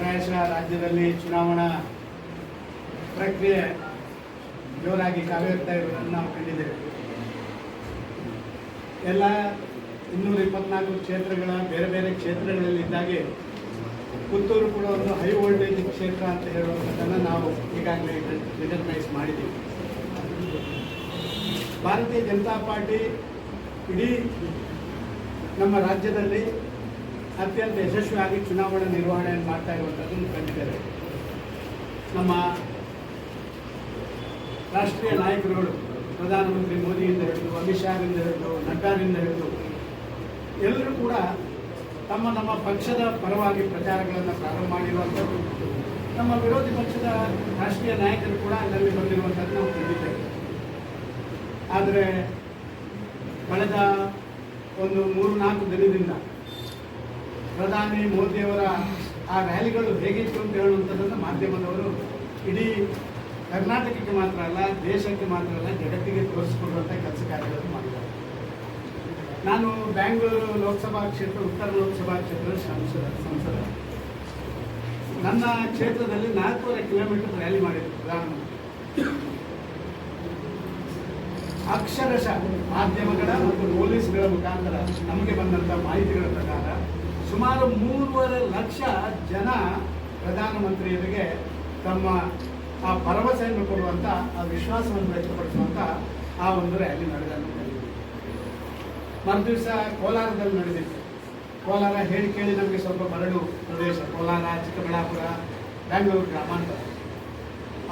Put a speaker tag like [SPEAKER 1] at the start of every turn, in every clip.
[SPEAKER 1] ಪ್ರಾಯಶಃ ರಾಜ್ಯದಲ್ಲಿ ಚುನಾವಣಾ ಪ್ರಕ್ರಿಯೆ ಜೋರಾಗಿ ಕಾವೇರ್ತಾ ಇರುವುದನ್ನು ನಾವು ಕಂಡಿದ್ದೇವೆ. ಎಲ್ಲ 224 ಕ್ಷೇತ್ರಗಳ ಬೇರೆ ಬೇರೆ ಕ್ಷೇತ್ರಗಳಲ್ಲಿದ್ದಾಗೆ ಪುತ್ತೂರು ಕೂಡ ಒಂದು ಹೈ ವೋಲ್ಟೇಜ್ ಕ್ಷೇತ್ರ ಅಂತ ಹೇಳುವಂಥದ್ದನ್ನು ನಾವು ಈಗಾಗಲೇ ರಿಕಗ್ನೈಸ್ ಮಾಡಿದ್ದೀವಿ. ಭಾರತೀಯ ಜನತಾ ಪಾರ್ಟಿ ಇಡೀ ನಮ್ಮ ರಾಜ್ಯದಲ್ಲಿ ಅತ್ಯಂತ ಯಶಸ್ವಿಯಾಗಿ ಚುನಾವಣಾ ನಿರ್ವಹಣೆಯನ್ನು ಮಾಡ್ತಾ ಇರುವಂಥದ್ದನ್ನು ಕಂಡಿದ್ದೇವೆ. ನಮ್ಮ ರಾಷ್ಟ್ರೀಯ ನಾಯಕರುಗಳು ಪ್ರಧಾನಮಂತ್ರಿ ಮೋದಿಯಿಂದ ಹಿಡಿದು ಅಮಿತ್ ಶಾದಿಂದ ಹಿಡಿದು ನಡ್ಡಾದಿಂದ ಹಿಡಿದು ಎಲ್ಲರೂ ಕೂಡ ತಮ್ಮ ನಮ್ಮ ಪಕ್ಷದ ಪರವಾಗಿ ಪ್ರಚಾರಗಳನ್ನು ಪ್ರಾರಂಭ ಮಾಡಿರುವಂಥದ್ದು, ನಮ್ಮ ವಿರೋಧಿ ಪಕ್ಷದ ರಾಷ್ಟ್ರೀಯ ನಾಯಕರು ಕೂಡ ಅದರಲ್ಲಿ ಬಂದಿರುವಂಥದ್ದು ನಾವು ಕಂಡಿದ್ದೇವೆ. ಆದರೆ ಕಳೆದ ಒಂದು 3-4 ದಿನದಿಂದ ಪ್ರಧಾನಿ ಮೋದಿಯವರ ಆ ರ್ಯಾಲಿಗಳು ಹೇಗಿತ್ತು ಅಂತ ಹೇಳುವಂಥದ್ದನ್ನು ಮಾಧ್ಯಮದವರು ಇಡೀ ಕರ್ನಾಟಕಕ್ಕೆ ಮಾತ್ರ ಅಲ್ಲ, ದೇಶಕ್ಕೆ ಮಾತ್ರ ಅಲ್ಲ, ಜಗತ್ತಿಗೆ ತೋರಿಸಿಕೊಡುವಂಥ ಕೆಲಸ ಕಾರ್ಯಗಳನ್ನು ಮಾಡಿದ್ದಾರೆ. ನಾನು ಬ್ಯಾಂಗ್ಳೂರು ಲೋಕಸಭಾ ಕ್ಷೇತ್ರ, ಉತ್ತರ ಲೋಕಸಭಾ ಕ್ಷೇತ್ರದ ಸಂಸದ. ನನ್ನ ಕ್ಷೇತ್ರದಲ್ಲಿ 4.5 ಕಿಲೋಮೀಟರ್ ರ್ಯಾಲಿ ಮಾಡಿದ್ರು ಪ್ರಧಾನಮಂತ್ರಿ. ಅಕ್ಷರಶಃ ಮಾಧ್ಯಮಗಳ ಮತ್ತು ಪೊಲೀಸ್ಗಳ ಮುಖಾಂತರ ನಮಗೆ ಬಂದಂಥ ಮಾಹಿತಿಗಳ ಪ್ರಕಾರ ಸುಮಾರು 3.5 ಲಕ್ಷ ಜನ ಪ್ರಧಾನಮಂತ್ರಿಯವರಿಗೆ ತಮ್ಮ ಆ ಭರವಸೆಯನ್ನು ಕೊಡುವಂಥ, ಆ ವಿಶ್ವಾಸವನ್ನು ವ್ಯಕ್ತಪಡಿಸುವಂಥ ಆ ಒಂದು ರ್ಯಾಲಿ ನಡೆದನ್ನು ಕಂಡಿದ್ದೀವಿ. ಮರುದಿವಸ ಕೋಲಾರದಲ್ಲಿ ನಡೆದಿತ್ತು. ಕೋಲಾರ ಹೇಳಿ ಕೇಳಿ ನಮಗೆ ಸ್ವಲ್ಪ ಬರಡು ಪ್ರದೇಶ. ಕೋಲಾರ, ಚಿಕ್ಕಬಳ್ಳಾಪುರ, ಬೆಂಗಳೂರು ಗ್ರಾಮಾಂತರ.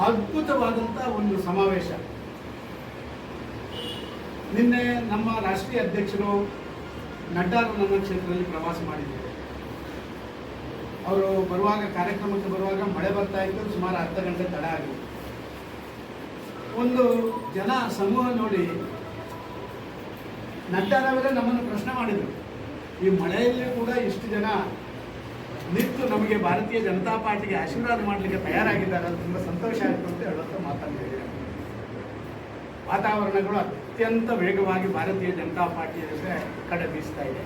[SPEAKER 1] ಅದ್ಭುತವಾದಂಥ ಒಂದು ಸಮಾವೇಶ. ನಿನ್ನೆ ನಮ್ಮ ರಾಷ್ಟ್ರೀಯ ಅಧ್ಯಕ್ಷರು ನಡ್ಡಾರು ನನ್ನ ಕ್ಷೇತ್ರದಲ್ಲಿ ಪ್ರವಾಸ ಮಾಡಿದ್ದಾರೆ. ಅವರು ಬರುವಾಗ, ಕಾರ್ಯಕ್ರಮಕ್ಕೆ ಬರುವಾಗ ಮಳೆ ಬರ್ತಾ ಇತ್ತು, ಸುಮಾರು ಅರ್ಧ ಗಂಟೆ ತಡ ಆಗಿದೆ. ಒಂದು ಜನ ಸಮೂಹ ನೋಡಿ ನಡ್ಡಾರವರೇ ನಮ್ಮನ್ನು ಪ್ರಶ್ನೆ ಮಾಡಿದರು, ಈ ಮಳೆಯಲ್ಲಿ ಕೂಡ ಇಷ್ಟು ಜನ ನಿಂತು ನಮಗೆ ಭಾರತೀಯ ಜನತಾ ಪಾರ್ಟಿಗೆ ಆಶೀರ್ವಾದ ಮಾಡಲಿಕ್ಕೆ ತಯಾರಾಗಿದ್ದಾರೆ, ಅದು ತುಂಬ ಸಂತೋಷ ಆಯಿತು ಅಂತ ಹೇಳುವಂಥ ಮಾತನಾಡಿದ್ದಾರೆ. ವಾತಾವರಣಗಳು ಅತ್ಯಂತ ವೇಗವಾಗಿ ಭಾರತೀಯ ಜನತಾ ಪಾರ್ಟಿಯ ಜೊತೆ ಕಡೆ ಬೀಸ್ತಾ ಇದೆ.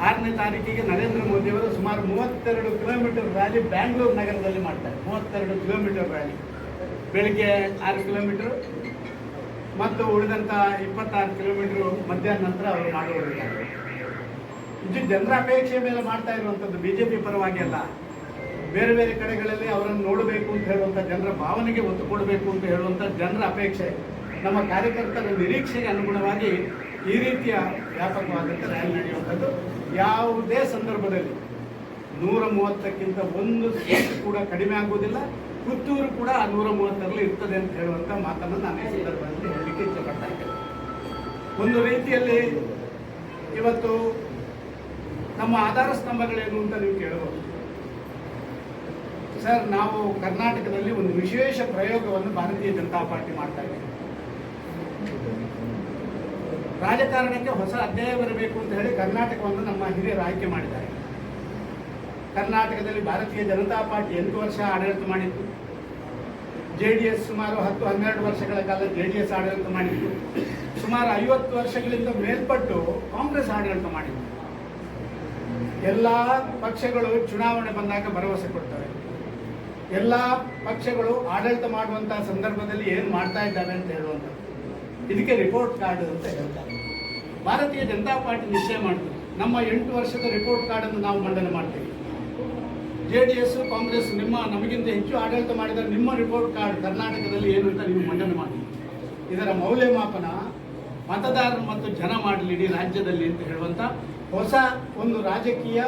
[SPEAKER 1] 6ನೇ ತಾರೀಕಿಗೆ ನರೇಂದ್ರ ಮೋದಿಯವರು ಸುಮಾರು 32 ಕಿಲೋಮೀಟರ್ ರ್ಯಾಲಿ ಬ್ಯಾಂಗ್ಳೂರು ನಗರದಲ್ಲಿ ಮಾಡ್ತಾರೆ. 32 ಕಿಲೋಮೀಟರ್ ರ್ಯಾಲಿ, ಬೆಳಿಗ್ಗೆ 6 ಕಿಲೋಮೀಟರ್ ಮತ್ತು ಉಳಿದಂಥ 26 ಕಿಲೋಮೀಟರ್ ಮಧ್ಯಾಹ್ನ ನಂತರ ಅವರು ಮಾಡುವವರಿದ್ದಾರೆ. ಇದು ಜನರ ಅಪೇಕ್ಷೆಯ ಮೇಲೆ ಮಾಡ್ತಾ ಇರುವಂಥದ್ದು, BJP ಪರವಾಗಿ ಅಲ್ಲ. ಬೇರೆ ಬೇರೆ ಕಡೆಗಳಲ್ಲಿ ಅವರನ್ನು ನೋಡಬೇಕು ಅಂತ ಹೇಳುವಂಥ, ಜನರ ಭಾವನೆಗೆ ಒತ್ತು ಕೊಡಬೇಕು ಅಂತ ಹೇಳುವಂಥ ಜನರ ಅಪೇಕ್ಷೆ, ನಮ್ಮ ಕಾರ್ಯಕರ್ತರ ನಿರೀಕ್ಷೆಗೆ ಅನುಗುಣವಾಗಿ ಈ ರೀತಿಯ ವ್ಯಾಪಕವಾದಂಥ ರ್ಯಾಲಿ ನಡೆಯುವಂಥದ್ದು. ಯಾವುದೇ ಸಂದರ್ಭದಲ್ಲಿ 130ಕ್ಕಿಂತ ಒಂದು ಸೀಟ್ ಕೂಡ ಕಡಿಮೆ ಆಗುವುದಿಲ್ಲ. ಪುತ್ತೂರು ಕೂಡ 130ರಲ್ಲಿ ಇರ್ತದೆ ಅಂತ ಹೇಳುವಂಥ ಮಾತನ್ನು ನಾನು ಈ ಸಂದರ್ಭದಲ್ಲಿ ಹೇಳಲಿಕ್ಕೆ ಇಷ್ಟಪಡ್ತಾ ಇದ್ದೇನೆ. ಒಂದು ರೀತಿಯಲ್ಲಿ ಇವತ್ತು ನಮ್ಮ ಆಧಾರ ಸ್ತಂಭಗಳೇನು ಅಂತ ನೀವು ಕೇಳಬಹುದು. ಸರ್, ನಾವು ಕರ್ನಾಟಕದಲ್ಲಿ ಒಂದು ವಿಶೇಷ ಪ್ರಯೋಗವನ್ನು ಭಾರತೀಯ ಜನತಾ ಪಾರ್ಟಿ ಮಾಡ್ತಾ ಇದ್ದೇವೆ. ರಾಜಕಾರಣಕ್ಕೆ ಹೊಸ ಅಧ್ಯಾಯ ಬರಬೇಕು ಅಂತ ಹೇಳಿ ಕರ್ನಾಟಕವನ್ನು ನಮ್ಮ ಹಿರಿಯರು ಆಯ್ಕೆ ಮಾಡಿದ್ದಾರೆ. ಕರ್ನಾಟಕದಲ್ಲಿ ಭಾರತೀಯ ಜನತಾ ಪಾರ್ಟಿ 8 ವರ್ಷ ಆಡಳಿತ ಮಾಡಿತ್ತು. JDS ಸುಮಾರು 10-12 ವರ್ಷಗಳ ಕಾಲ JDS ಆಡಳಿತ ಮಾಡಿತ್ತು. ಸುಮಾರು 50 ವರ್ಷಗಳಿಂದ ಮೇಲ್ಪಟ್ಟು ಕಾಂಗ್ರೆಸ್ ಆಡಳಿತ ಮಾಡಿತ್ತು. ಎಲ್ಲ ಪಕ್ಷಗಳು ಚುನಾವಣೆ ಬಂದಾಗ ಭರವಸೆ ಕೊಡ್ತವೆ. ಎಲ್ಲ ಪಕ್ಷಗಳು ಆಡಳಿತ ಮಾಡುವಂತಹ ಸಂದರ್ಭದಲ್ಲಿ ಏನು ಮಾಡ್ತಾ ಇದ್ದಾವೆ ಅಂತ ಹೇಳುವಂಥದ್ದು, ಇದಕ್ಕೆ ರಿಪೋರ್ಟ್ ಕಾರ್ಡ್ ಅಂತ ಹೇಳ್ತಾರೆ. ಭಾರತೀಯ ಜನತಾ ಪಾರ್ಟಿ ನಿಶ್ಚಯ ಮಾಡ್ತೀವಿ, ನಮ್ಮ 8 ವರ್ಷದ ರಿಪೋರ್ಟ್ ಕಾರ್ಡನ್ನು ನಾವು ಮಂಡನೆ ಮಾಡ್ತೀವಿ. JDS, ಕಾಂಗ್ರೆಸ್ ನಮಗಿಂತ ಹೆಚ್ಚು ಆಡಳಿತ ಮಾಡಿದರೆ ನಿಮ್ಮ ರಿಪೋರ್ಟ್ ಕಾರ್ಡ್ ಕರ್ನಾಟಕದಲ್ಲಿ ಏನು ಅಂತ ನೀವು ಮಂಡನೆ ಮಾಡಿ, ಇದರ ಮೌಲ್ಯಮಾಪನ ಮತದಾರರು ಮತ್ತು ಜನ ಮಾಡಲಿ ಇಡೀ ರಾಜ್ಯದಲ್ಲಿ ಅಂತ ಹೇಳುವಂಥ ಹೊಸ ಒಂದು ರಾಜಕೀಯ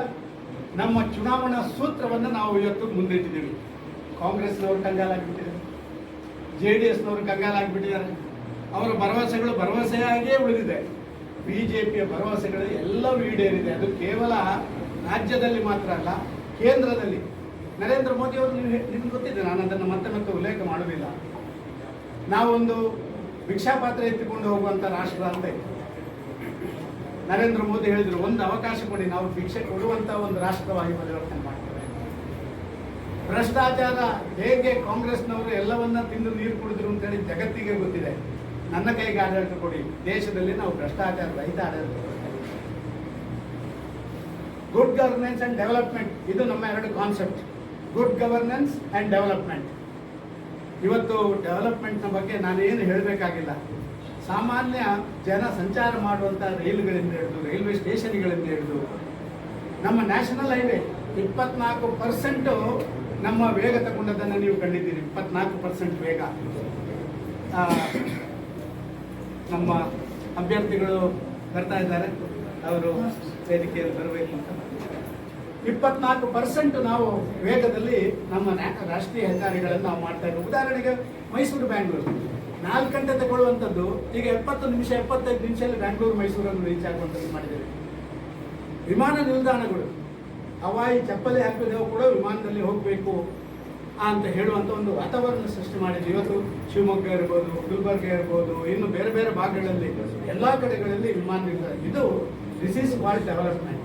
[SPEAKER 1] ನಮ್ಮ ಚುನಾವಣಾ ಸೂತ್ರವನ್ನು ನಾವು ಇವತ್ತು ಮುಂದಿಟ್ಟಿದ್ದೀವಿ. ಕಾಂಗ್ರೆಸ್ನವರು ಕಂಗಾಲಾಗಿಬಿಟ್ಟಿದ್ದಾರೆ, JDSನವರು ಕಂಗಾಲಾಗಿಬಿಟ್ಟಿದ್ದಾರೆ. ಅವರ ಭರವಸೆಗಳು ಭರವಸೆಯಾಗಿಯೇ ಉಳಿದಿದೆ. BJPಯ ಭರವಸೆಗಳು ಎಲ್ಲವೂ ಈಡೇರಿದೆ. ಅದು ಕೇವಲ ರಾಜ್ಯದಲ್ಲಿ ಮಾತ್ರ ಅಲ್ಲ, ಕೇಂದ್ರದಲ್ಲಿ ನರೇಂದ್ರ ಮೋದಿಯವರು, ನಿಮ್ಗೆ ಗೊತ್ತಿದೆ, ನಾನು ಅದನ್ನು ಮತ್ತೆ ಮತ್ತೆ ಉಲ್ಲೇಖ ಮಾಡೋದಿಲ್ಲ. ನಾವೊಂದು ಭಿಕ್ಷಾಪಾತ್ರ ಎತ್ತಿಕೊಂಡು ಹೋಗುವಂಥ ರಾಷ್ಟ್ರ ಅಂತ ಇತ್ತು. ನರೇಂದ್ರ ಮೋದಿ ಹೇಳಿದರು, ಒಂದು ಅವಕಾಶ ಕೊಡಿ, ನಾವು ಭಿಕ್ಷೆ ಕೊಡುವಂಥ ಒಂದು ರಾಷ್ಟ್ರವಾಗಿ ಪರಿವರ್ತನೆ ಮಾಡ್ತೇವೆ. ಭ್ರಷ್ಟಾಚಾರ ಹೇಗೆ ಕಾಂಗ್ರೆಸ್ನವರು ಎಲ್ಲವನ್ನ ತಿಂದು ನೀರು ಕುಡಿದ್ರು ಅಂತೇಳಿ ಜಗತ್ತಿಗೆ ಗೊತ್ತಿದೆ. ನನ್ನ ಕೈಗೆ ಆಡಳಿತ ಕೊಡಿ, ದೇಶದಲ್ಲಿ ನಾವು ಭ್ರಷ್ಟಾಚಾರ ರಹಿತ ಆಡಳಿತ ಕೊಡ್ತೇವೆ. ಗುಡ್ ಗವರ್ನೆನ್ಸ್ ಆ್ಯಂಡ್ ಡೆವಲಪ್ಮೆಂಟ್, ಇದು ನಮ್ಮ ಎರಡು concept, good governance and development. ಇವತ್ತು ಡೆವಲಪ್ಮೆಂಟ್ನ ಬಗ್ಗೆ ನಾನೇನು ಹೇಳಬೇಕಾಗಿಲ್ಲ. ಸಾಮಾನ್ಯ ಜನ ಸಂಚಾರ ಮಾಡುವಂಥ ರೈಲುಗಳಿಂದ ಹಿಡಿದು, ರೈಲ್ವೆ ಸ್ಟೇಷನ್ಗಳಿಂದ ಹಿಡಿದು, ನಮ್ಮ ನ್ಯಾಷನಲ್ ಹೈವೇ 24% ನಮ್ಮ ವೇಗ ತಗೊಂಡದನ್ನು ನೀವು ಕಂಡಿದ್ದೀರಿ. 24% ವೇಗ. ನಮ್ಮ ಅಭ್ಯರ್ಥಿಗಳು ಬರ್ತಾ ಇದ್ದಾರೆ, ಅವರು ವೇದಿಕೆಯಲ್ಲಿ ಬರಬೇಕು ಅಂತ. 24% ನಾವು ವೇಗದಲ್ಲಿ ನಮ್ಮ ರಾಷ್ಟ್ರೀಯ ಹೆದ್ದಾರಿಗಳನ್ನು ನಾವು ಮಾಡ್ತಾ ಇದ್ದೀವಿ. ಉದಾಹರಣೆಗೆ ಮೈಸೂರು ಬ್ಯಾಂಗ್ಳೂರು 4 ಗಂಟೆ ತಗೊಳ್ಳುವಂಥದ್ದು ಈಗ 70 ನಿಮಿಷ 75 ನಿಮಿಷದಲ್ಲಿ ಬ್ಯಾಂಗ್ಳೂರು ಮೈಸೂರನ್ನು ರೀಚ್ ಆಗುವಂಥದ್ದು ಮಾಡಿದ್ದೇವೆ. ವಿಮಾನ ನಿಲ್ದಾಣಗಳು ಹವಾಯಿ ಚಪ್ಪಲಿ ಹಾಕಿದೆವು ಕೂಡ ವಿಮಾನದಲ್ಲಿ ಹೋಗಬೇಕು ಅಂತ ಹೇಳುವಂಥ ಒಂದು ವಾತಾವರಣ ಸೃಷ್ಟಿ ಮಾಡಿದ್ವಿ. ಇವತ್ತು ಶಿವಮೊಗ್ಗ ಇರ್ಬೋದು, ಗುಲ್ಬರ್ಗ ಇರ್ಬೋದು, ಇನ್ನು ಬೇರೆ ಬೇರೆ ಭಾಗಗಳಲ್ಲಿ ಎಲ್ಲ ಕಡೆಗಳಲ್ಲಿ ವಿಮಾನ ನಿಲ್ದಾಣ. ಇದು this is called development.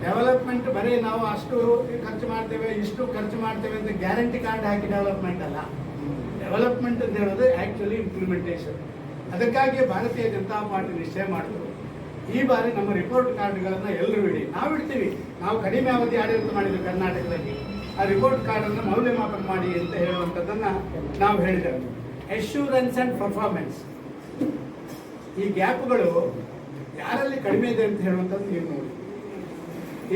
[SPEAKER 1] Development ಬರೀ ನಾವು ಅಷ್ಟು ಖರ್ಚು ಮಾಡ್ತೇವೆ, ಇಷ್ಟು ಖರ್ಚು ಮಾಡ್ತೇವೆ ಅಂತ ಗ್ಯಾರಂಟಿ ಕಾರ್ಡ್ ಹಾಕಿ ಡೆವಲಪ್ಮೆಂಟ್ ಅಲ್ಲ. ಡೆವಲಪ್ಮೆಂಟ್ ಅಂತ ಹೇಳೋದು ಆ್ಯಕ್ಚುಲಿ ಇಂಪ್ಲಿಮೆಂಟೇಷನ್. ಅದಕ್ಕಾಗಿ ಭಾರತೀಯ ಜನತಾ ಪಾರ್ಟಿ ನಿಶ್ಚಯ ಮಾಡಿದ್ರು, ಈ ಬಾರಿ ನಮ್ಮ ರಿಪೋರ್ಟ್ ಕಾರ್ಡ್ಗಳನ್ನು ಎಲ್ಲರೂ ಇಡಿ. ನಾವು ಇಡ್ತೀವಿ. ನಾವು ಕಡಿಮೆ ಅವಧಿ ಆಡಳಿತ ಮಾಡಿದ್ವಿ ಕರ್ನಾಟಕದಲ್ಲಿ. ಆ ರಿಪೋರ್ಟ್ ಕಾರ್ಡನ್ನು ಮೌಲ್ಯಮಾಪನ ಮಾಡಿ ಅಂತ ಹೇಳುವಂಥದ್ದನ್ನು ನಾವು ಹೇಳಿದ್ದೇವೆ. ಅಶ್ಯೂರೆನ್ಸ್ ಆ್ಯಂಡ್ ಪರ್ಫಾರ್ಮೆನ್ಸ್, ಈ ಗ್ಯಾಪ್ಗಳು ಯಾರಲ್ಲಿ ಕಡಿಮೆ ಇದೆ ಅಂತ ಹೇಳುವಂಥದ್ದು ನೀವು ನೋಡಿ.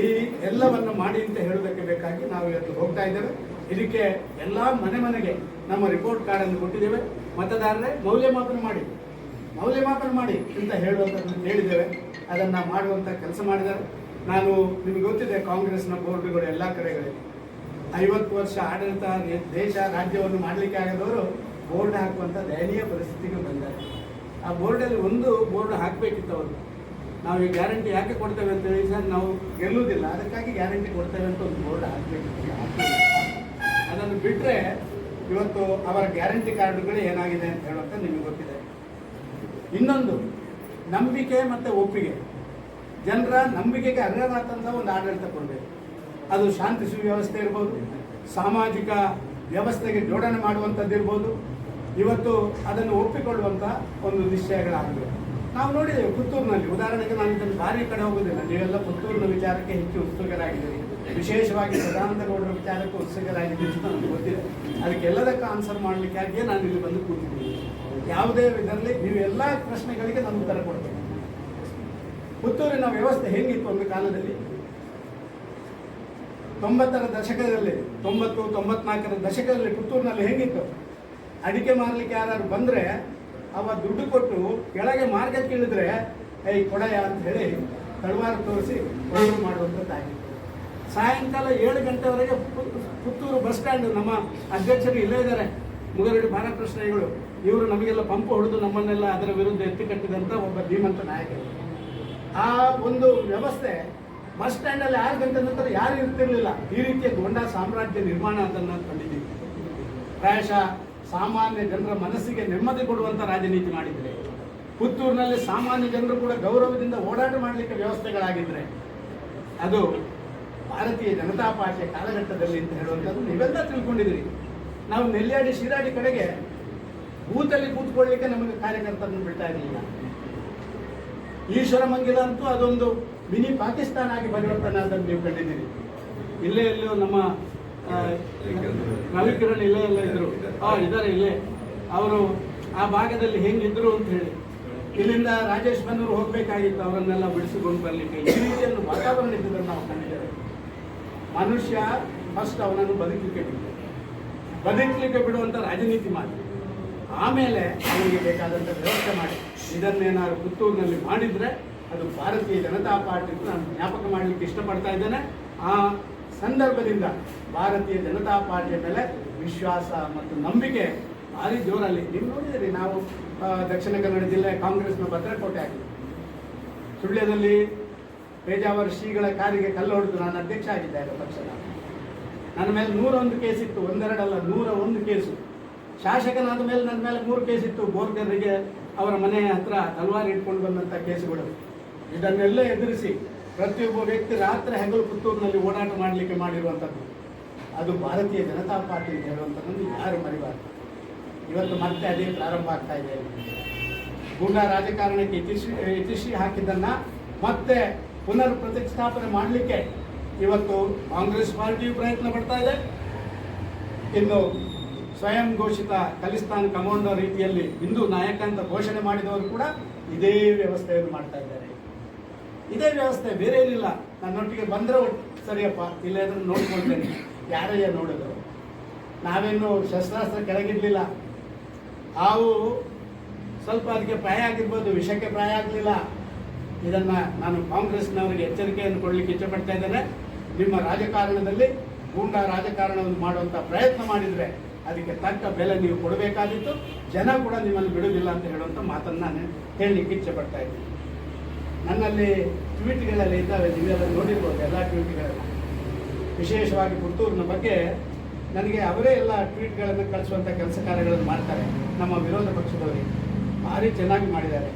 [SPEAKER 1] ಈ ಎಲ್ಲವನ್ನು ಮಾಡಿ ಅಂತ ಹೇಳೋದಕ್ಕೆ ಬೇಕಾಗಿ ನಾವು ಇವತ್ತು ಹೋಗ್ತಾ ಇದ್ದೇವೆ. ಇದಕ್ಕೆ ಎಲ್ಲ ಮನೆಗೆ ನಮ್ಮ ರಿಪೋರ್ಟ್ ಕಾರ್ಡನ್ನು ಕೊಟ್ಟಿದ್ದೇವೆ. ಮತದಾರರೇ ಮೌಲ್ಯಮಾಪನ ಮಾಡಿ ಅಂತ ಹೇಳುವಂಥದ್ದನ್ನು ಹೇಳಿದ್ದೇವೆ. ಅದನ್ನು ಮಾಡುವಂಥ ಕೆಲಸ ಮಾಡಿದ್ದಾರೆ. ನಾನು ನಿಮಗೆ ಗೊತ್ತಿದೆ, ಕಾಂಗ್ರೆಸ್ನ ಬೋರ್ಡ್ಗಳು ಎಲ್ಲ ಕಡೆಗಳಲ್ಲಿ 50 ವರ್ಷ ಆಡಳಿತ ದೇಶ ರಾಜ್ಯವನ್ನು ಮಾಡಲಿಕ್ಕೆ ಆಗದವರು ಬೋರ್ಡ್ ಹಾಕುವಂಥ ದಯನೀಯ ಪರಿಸ್ಥಿತಿಗೆ ಬಂದ್ದಾರೆ. ಆ ಬೋರ್ಡಲ್ಲಿ ಒಂದು ಬೋರ್ಡ್ ಹಾಕಬೇಕಿತ್ತು ಅವರು. ನಾವು ಈ ಗ್ಯಾರಂಟಿ ಯಾಕೆ ಕೊಡ್ತೇವೆ ಅಂತ ಹೇಳಿ, ಸರ್ ನಾವು ಗೆಲ್ಲುವುದಿಲ್ಲ, ಅದಕ್ಕಾಗಿ ಗ್ಯಾರಂಟಿ ಕೊಡ್ತೇವೆ ಅಂತ ಒಂದು ಬೋರ್ಡ್ ಹಾಕಬೇಕಿತ್ತು. ಅದನ್ನು ಬಿಟ್ಟರೆ ಇವತ್ತು ಅವರ ಗ್ಯಾರಂಟಿ ಕಾರ್ಡ್ಗಳು ಏನಾಗಿದೆ ಅಂತ ಹೇಳುವಂಥ ನಿಮಗೆ ಗೊತ್ತಿದೆ. ಇನ್ನೊಂದು ನಂಬಿಕೆ ಮತ್ತು ಒಪ್ಪಿಗೆ, ಜನರ ನಂಬಿಕೆಗೆ ಅರ್ಹವಾದಂಥ ಒಂದು ಆಡಳಿತ ಕೊಡಬೇಕು. ಅದು ಶಾಂತಿ ಸುವ್ಯವಸ್ಥೆ ಇರ್ಬೋದು, ಸಾಮಾಜಿಕ ವ್ಯವಸ್ಥೆಗೆ ಜೋಡಣೆ ಮಾಡುವಂಥದ್ದು ಇರ್ಬೋದು. ಇವತ್ತು ಅದನ್ನು ಒಪ್ಪಿಕೊಳ್ಳುವಂಥ ಒಂದು ನಿಶ್ಚಯಗಳಾಗಬೇಕು. ನಾವು ನೋಡಿದ್ದೇವೆ ಪುತ್ತೂರಿನಲ್ಲಿ, ಉದಾಹರಣೆಗೆ ನಾನು ಇದನ್ನು ಭಾರಿ ಕಡೆ ಹೋಗೋದಿಲ್ಲ, ನೀವೆಲ್ಲ ಪುತ್ತೂರಿನ ವಿಚಾರಕ್ಕೆ ಹೆಚ್ಚು ಉತ್ಸುಕರಾಗಿದ್ದೀರಿ, ವಿಶೇಷವಾಗಿ ಸದಾನಂದಗೌಡರ ವಿಚಾರಕ್ಕೆ ಉತ್ಸುಕರಾಗಿದ್ದೀರಿ ಅಂತ ನನಗೆ ಗೊತ್ತಿದೆ. ಅದಕ್ಕೆಲ್ಲದಕ್ಕೆ ಆನ್ಸರ್ ಮಾಡಲಿಕ್ಕಾಗಿಯೇ ನಾನು ಇಲ್ಲಿ ಬಂದು ಕೂತಿದ್ದೀನಿ. ಯಾವುದೇ ಇದರಲ್ಲಿ ನೀವು ಎಲ್ಲ ಪ್ರಶ್ನೆಗಳಿಗೆ ನಾನು ಉತ್ತರ ಕೊಡ್ತೇನೆ. ಪುತ್ತೂರಿನ ವ್ಯವಸ್ಥೆ ಹೇಗಿತ್ತು ಒಂದು ಕಾಲದಲ್ಲಿ? 90ರ ದಶಕದಲ್ಲಿ, 90-94ರ ದಶಕದಲ್ಲಿ ಪುತ್ತೂರಿನಲ್ಲಿ ಹೇಗಿತ್ತು? ಅಡಿಕೆ ಮಾರಲಿಕ್ಕೆ ಯಾರು ಬಂದರೆ ಅವ ದುಡ್ಡು ಕೊಟ್ಟು ಕೆಳಗೆ ಮಾರ್ಗಕ್ಕೆ ಇಳಿದ್ರೆ ಈ ಕೊಡಯ ಅಂತ ಹೇಳಿ ತಳವಾರ ತೋರಿಸಿ ಮಾಡುವಂಥದ್ದಾಗಿತ್ತು. ಸಾಯಂಕಾಲ 7 ಗಂಟೆವರೆಗೆ ಪುತ್ತೂರು ಬಸ್ ಸ್ಟ್ಯಾಂಡ್, ನಮ್ಮ ಅಧ್ಯಕ್ಷರು ಇಲ್ಲೇ ಇದ್ದಾರೆ, ಮುಗರಡಿ ಬಾಲಕೃಷ್ಣಗಳು, ಇವರು ನಮಗೆಲ್ಲ ಪಂಪು ಹೊಡೆದು ನಮ್ಮನ್ನೆಲ್ಲ ಅದರ ವಿರುದ್ಧ ಎತ್ತಿಕಟ್ಟಿದಂಥ ಒಬ್ಬ ಧೀಮಂತ ನಾಯಕ. ಆ ಒಂದು ವ್ಯವಸ್ಥೆ ಬಸ್ ಸ್ಟ್ಯಾಂಡಲ್ಲಿ 6 ಗಂಟೆ ನಂತರ ಯಾರು ಇರ್ತಿರ್ಲಿಲ್ಲ. ಈ ರೀತಿಯ ಗೊಂಡಾ ಸಾಮ್ರಾಜ್ಯ ನಿರ್ಮಾಣ ಅದನ್ನು ಕಂಡಿದ್ದೀವಿ. ಪ್ರಾಯಶಃ ಸಾಮಾನ್ಯ ಜನರ ಮನಸ್ಸಿಗೆ ನೆಮ್ಮದಿ ಕೊಡುವಂಥ ರಾಜನೀತಿ ಮಾಡಿದರೆ, ಪುತ್ತೂರಿನಲ್ಲಿ ಸಾಮಾನ್ಯ ಜನರು ಕೂಡ ಗೌರವದಿಂದ ಓಡಾಟ ಮಾಡಲಿಕ್ಕೆ ವ್ಯವಸ್ಥೆಗಳಾಗಿದ್ದರೆ ಅದು ಭಾರತೀಯ ಜನತಾ ಪಾರ್ಟಿಯ ಕಾಲಘಟ್ಟದಲ್ಲಿ ಅಂತ ಹೇಳುವಂಥದ್ದು ನೀವೆಲ್ಲ ತಿಳ್ಕೊಂಡಿದ್ದೀರಿ. ನಾವು ನೆಲ್ಯಾಡಿ ಶಿರಾಡಿ ಕಡೆಗೆ ಬೂತಲ್ಲಿ ಕೂತ್ಕೊಳ್ಳಿಕ್ಕೆ ನಮಗೆ ಕಾರ್ಯಕರ್ತರನ್ನು ಬಿಡ್ತಾ ಇರಲಿಲ್ಲ. ಈಶ್ವರಮಂಗಿಲ ಅಂತೂ ಅದೊಂದು ಮಿನಿ ಪಾಕಿಸ್ತಾನ ಆಗಿ ಪರಿವರ್ತನೆ ಅದನ್ನು ನೀವು ಕಂಡಿದ್ದೀರಿ. ಇಲ್ಲೇ ಎಲ್ಲೋ ನಮ್ಮ ರವಿಕಿರಣ್ ಇಲ್ಲೇ ಎಲ್ಲ ಇದ್ರು, ಇದ್ದಾರೆ ಇಲ್ಲೇ, ಅವರು ಆ ಭಾಗದಲ್ಲಿ ಹೆಂಗಿದ್ರು ಅಂತ ಹೇಳಿ ಇಲ್ಲಿಂದ ರಾಜೇಶ್ ಬನ್ನೂರು ಹೋಗಬೇಕಾಗಿತ್ತು, ಅವರನ್ನೆಲ್ಲ ಬಿಡಿಸಿಕೊಂಡು ಬರಲಿಕ್ಕೆ. ಈ ರೀತಿಯನ್ನು ವಾತಾವರಣ ಇದ್ದುದನ್ನು ನಾವು ಕಂಡಿದ್ದೇವೆ. ಮನುಷ್ಯ ಫಸ್ಟ್ ಅವನನ್ನು ಬದುಕಲಿಕ್ಕೆ ಬಿಡುವಂಥ ರಾಜನೀತಿ ಮಾಡಿ, ಆಮೇಲೆ ಅವನಿಗೆ ಬೇಕಾದಂಥ ವ್ಯವಸ್ಥೆ ಮಾಡಿ. ಇದನ್ನೇನಾದ್ರು ಪುತ್ತೂರಿನಲ್ಲಿ ಮಾಡಿದರೆ ಅದು ಭಾರತೀಯ ಜನತಾ ಪಾರ್ಟಿ ನಾನು ಜ್ಞಾಪಕ ಮಾಡಲಿಕ್ಕೆ ಇಷ್ಟಪಡ್ತಾ ಇದ್ದೇನೆ. ಆ ಸಂದರ್ಭದಿಂದ ಭಾರತೀಯ ಜನತಾ ಪಾರ್ಟಿಯ ಮೇಲೆ ವಿಶ್ವಾಸ ಮತ್ತು ನಂಬಿಕೆ ಭಾರಿ ಜೋರಲ್ಲಿ. ನೀವು ನೋಡಿದಿರಿ, ನಾವು ದಕ್ಷಿಣ ಕನ್ನಡ ಜಿಲ್ಲೆ ಕಾಂಗ್ರೆಸ್ನ ಭದ್ರಕೋಟೆ ಆಗಿದೆ. ಸುಳ್ಯದಲ್ಲಿ ಪೇಜಾವರ ಶ್ರೀಗಳ ಕಾರಿಗೆ ಕಲ್ಲು ಹೊಡೆದು ನಾನು ಅಧ್ಯಕ್ಷ ಆಗಿದ್ದೆ ಆಗ ಪಕ್ಷದ. ನನ್ನ ಮೇಲೆ 101 ಕೇಸ್ ಇತ್ತು, 1-2 ಅಲ್ಲ 101 ಕೇಸು. ಶಾಸಕನಾದ ಮೇಲೆ ನನ್ನ ಮೇಲೆ 3 ಕೇಸ್ ಇತ್ತು. ಬೋರ್ಗರ್ರಿಗೆ ಅವರ ಮನೆ ಹತ್ರ ತಲವಾರು ಇಟ್ಕೊಂಡು ಬಂದಂಥ ಕೇಸುಗಳು. ಇದನ್ನೆಲ್ಲ ಎದುರಿಸಿ ಪ್ರತಿಯೊಬ್ಬ ವ್ಯಕ್ತಿ ರಾತ್ರಿ ಹಗಲು ಪುತ್ತೂರಿನಲ್ಲಿ ಓಡಾಟ ಮಾಡಲಿಕ್ಕೆ ಮಾಡಿರುವಂಥದ್ದು ಅದು ಭಾರತೀಯ ಜನತಾ ಪಾರ್ಟಿ ಅಂತ ಹೇಳುವಂಥದ್ದನ್ನು ಯಾರು ಮರಿಬಾರ್ದು. ಇವತ್ತು ಮತ್ತೆ ಅದೇ ಪ್ರಾರಂಭ ಆಗ್ತಾ ಇದೆ. ಗೂಂಡಾ ರಾಜಕಾರಣಕ್ಕೆ ಇತಿಶ್ರೀ ಹಾಕಿದ್ದನ್ನು ಮತ್ತೆ ಪುನರ್ ಪ್ರತಿಷ್ಠಾಪನೆ ಮಾಡಲಿಕ್ಕೆ ಇವತ್ತು ಕಾಂಗ್ರೆಸ್ ಪಾರ್ಟಿಯು ಪ್ರಯತ್ನ ಪಡ್ತಾ ಇದೆ. ಇನ್ನು ಸ್ವಯಂ ಘೋಷಿತ ಖಲಿಸ್ತಾನ್ ಕಮಾಂಡೋ ರೀತಿಯಲ್ಲಿ ಹಿಂದೂ ನಾಯಕ ಅಂತ ಘೋಷಣೆ ಮಾಡಿದವರು ಕೂಡ ಇದೇ ವ್ಯವಸ್ಥೆಯನ್ನು ಮಾಡ್ತಾ ಇದ್ದಾರೆ. ಇದೇ ವ್ಯವಸ್ಥೆ, ಬೇರೆ ಏನಿಲ್ಲ. ನನ್ನೊಟ್ಟಿಗೆ ಬಂದರೆ ಸರಿಯಪ್ಪ, ಇಲ್ಲದ್ರೆ ನೋಡ್ಕೊಳ್ತೇನೆ. ಯಾರಯ್ಯ ನೋಡೋದು? ನಾವೇನು ಶಸ್ತ್ರಾಸ್ತ್ರ ಕೆಳಗಿಡ್ಲಿಲ್ಲ. ಹಾವು ಸ್ವಲ್ಪ ಅದಕ್ಕೆ ಪ್ರಾಯ ಆಗಿರ್ಬೋದು, ವಿಷಕ್ಕೆ ಪ್ರಾಯ ಆಗಲಿಲ್ಲ. ಇದನ್ನು ನಾನು ಕಾಂಗ್ರೆಸ್ನವರಿಗೆ ಎಚ್ಚರಿಕೆಯನ್ನು ಕೊಡಲಿಕ್ಕೆ ಇಚ್ಛೆಪಡ್ತಾ ಇದ್ದೇನೆ. ನಿಮ್ಮ ರಾಜಕಾರಣದಲ್ಲಿ ಗೂಂಡಾ ರಾಜಕಾರಣವನ್ನು ಮಾಡುವಂಥ ಪ್ರಯತ್ನ ಮಾಡಿದರೆ ಅದಕ್ಕೆ ತಕ್ಕ ಬೆಲೆ ನೀವು ಕೊಡಬೇಕಾಗಿತ್ತು. ಜನ ಕೂಡ ನಿಮ್ಮನ್ನು ಬಿಡುವುದಿಲ್ಲ ಅಂತ ಹೇಳುವಂಥ ಮಾತನ್ನು ನಾನು ಹೇಳಲಿಕ್ಕೆ ಇಚ್ಛೆಪಡ್ತಾ ಇದ್ದೀನಿ. ನನ್ನಲ್ಲಿ ಟ್ವೀಟ್ಗಳಲ್ಲಿ ಇದ್ದಾವೆ, ನೀವೆಲ್ಲ ನೋಡಿರ್ಬೋದು ಎಲ್ಲ ಟ್ವೀಟ್ಗಳನ್ನು. ವಿಶೇಷವಾಗಿ ಪುತ್ತೂರಿನ ಬಗ್ಗೆ ನನಗೆ ಅವರೇ ಎಲ್ಲ ಟ್ವೀಟ್ಗಳನ್ನು ಕಳಿಸುವಂಥ ಕೆಲಸ ಕಾರ್ಯಗಳನ್ನು ಮಾಡ್ತಾರೆ. ನಮ್ಮ ವಿರೋಧ ಪಕ್ಷದವರಿಗೆ ಭಾರಿ ಚೆನ್ನಾಗಿ ಮಾಡಿದ್ದಾರೆ.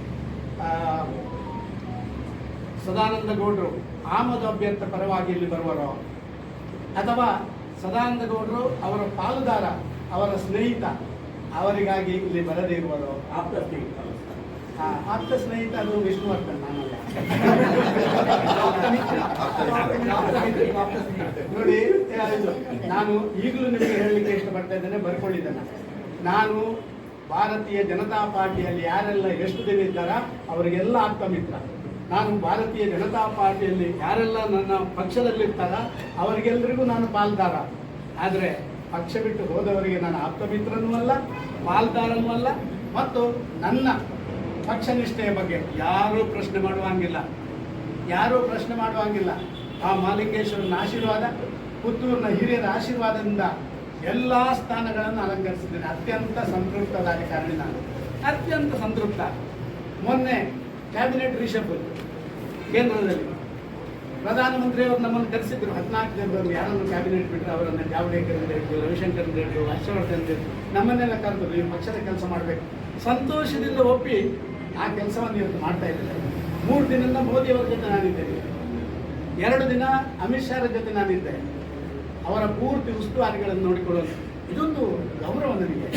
[SPEAKER 1] ಸದಾನಂದ ಗೌಡರು ಆಮದು ಅಭ್ಯರ್ಥಿ ಪರವಾಗಿ ಇಲ್ಲಿ ಬರುವರೋ, ಅಥವಾ ಸದಾನಂದ ಗೌಡರು ಅವರ ಪಾಲುದಾರ, ಅವರ ಸ್ನೇಹಿತ ಅವರಿಗಾಗಿ ಇಲ್ಲಿ ಬರದೇ ಇರುವರೋ, ಆಪ್ತ ಸ್ನೇಹಿತ ಅದು ವಿಷ್ಣುವರ್ಧನ್, ನಾನಲ್ಲ. ನೋಡಿ, ನಾನು ಈಗಲೂ ನಿಮಗೆ ಹೇಳಲಿಕ್ಕೆ ಇಷ್ಟಪಡ್ತಾ ಇದ್ದೇನೆ, ಬರ್ಕೊಂಡಿದ್ದೇನೆ. ನಾನು ಭಾರತೀಯ ಜನತಾ ಪಾರ್ಟಿಯಲ್ಲಿ ಯಾರೆಲ್ಲ ಎಷ್ಟು ದಿನ ಇದ್ದಾರ ಅವರಿಗೆಲ್ಲ ಆಪ್ತ ಮಿತ್ರ. ನಾನು ಭಾರತೀಯ ಜನತಾ ಪಾರ್ಟಿಯಲ್ಲಿ ಯಾರೆಲ್ಲ ನನ್ನ ಪಕ್ಷದಲ್ಲಿರ್ತಾರ ಅವರಿಗೆಲ್ಲರಿಗೂ ನಾನು ಪಾಲ್ದಾರ. ಆದರೆ ಪಕ್ಷ ಬಿಟ್ಟು ಹೋದವರಿಗೆ ನಾನು ಆಪ್ತ ಮಿತ್ರನೂ ಅಲ್ಲ, ಪಾಲ್ದಾರನೂ ಅಲ್ಲ. ಮತ್ತು ನನ್ನ ಪಕ್ಷ ನಿಷ್ಠೆಯ ಬಗ್ಗೆ ಯಾರೂ ಪ್ರಶ್ನೆ ಮಾಡುವಂಗಿಲ್ಲ. ಆ ಮಹಾಲಿಂಗೇಶ್ವರನ ಆಶೀರ್ವಾದ, ಪುತ್ತೂರಿನ ಹಿರಿಯರ ಆಶೀರ್ವಾದದಿಂದ ಎಲ್ಲ ಸ್ಥಾನಗಳನ್ನು ಅಲಂಕರಿಸಿದ್ದೇನೆ. ಅತ್ಯಂತ ಸಂತೃಪ್ತ ರಾಜಕಾರಣಿ ನಾನು, ಅತ್ಯಂತ ಸಂತೃಪ್ತ. ಮೊನ್ನೆ ಕ್ಯಾಬಿನೆಟ್ ರಿಷಫಲ್ ಕೇಂದ್ರದಲ್ಲಿ ಪ್ರಧಾನಮಂತ್ರಿಯವರು ನಮ್ಮನ್ನು ಕರೆಸಿದ್ರು. 14 ಜನರನ್ನು ಯಾರನ್ನು ಕ್ಯಾಬಿನೆಟ್ ಬಿಟ್ಟರೆ ಅವರನ್ನು ಜಾವಡೇಕರ್ ಅಂತ ಹೇಳಿದ್ರು, ರವಿಶಂಕರ್ ಅಂತ ಹೇಳಿದ್ರು, ಹರ್ಷವರ್ಧನ್ ಅಂತ ಹೇಳಿದ್ರು, ನಮ್ಮನ್ನೆಲ್ಲ ಕರೆದು ನೀವು ಪಕ್ಷದ ಕೆಲಸ ಮಾಡಬೇಕು. ಸಂತೋಷದಿಂದ ಒಪ್ಪಿ ಆ ಕೆಲಸವನ್ನು ಇವತ್ತು ಮಾಡ್ತಾ ಇದ್ದಾರೆ. 3 ದಿನದಿಂದ ಮೋದಿಯವರ ಜೊತೆ ನಾನಿದ್ದೇನೆ, 2 ದಿನ ಅಮಿತ್ ಶಾರ ಜೊತೆ ನಾನಿದ್ದೆ. ಅವರ ಪೂರ್ತಿ ಉಸ್ತುವಾರಿಗಳನ್ನು ನೋಡಿಕೊಳ್ಳೋದು ಇದೊಂದು ಗೌರವ ನನಗೆ.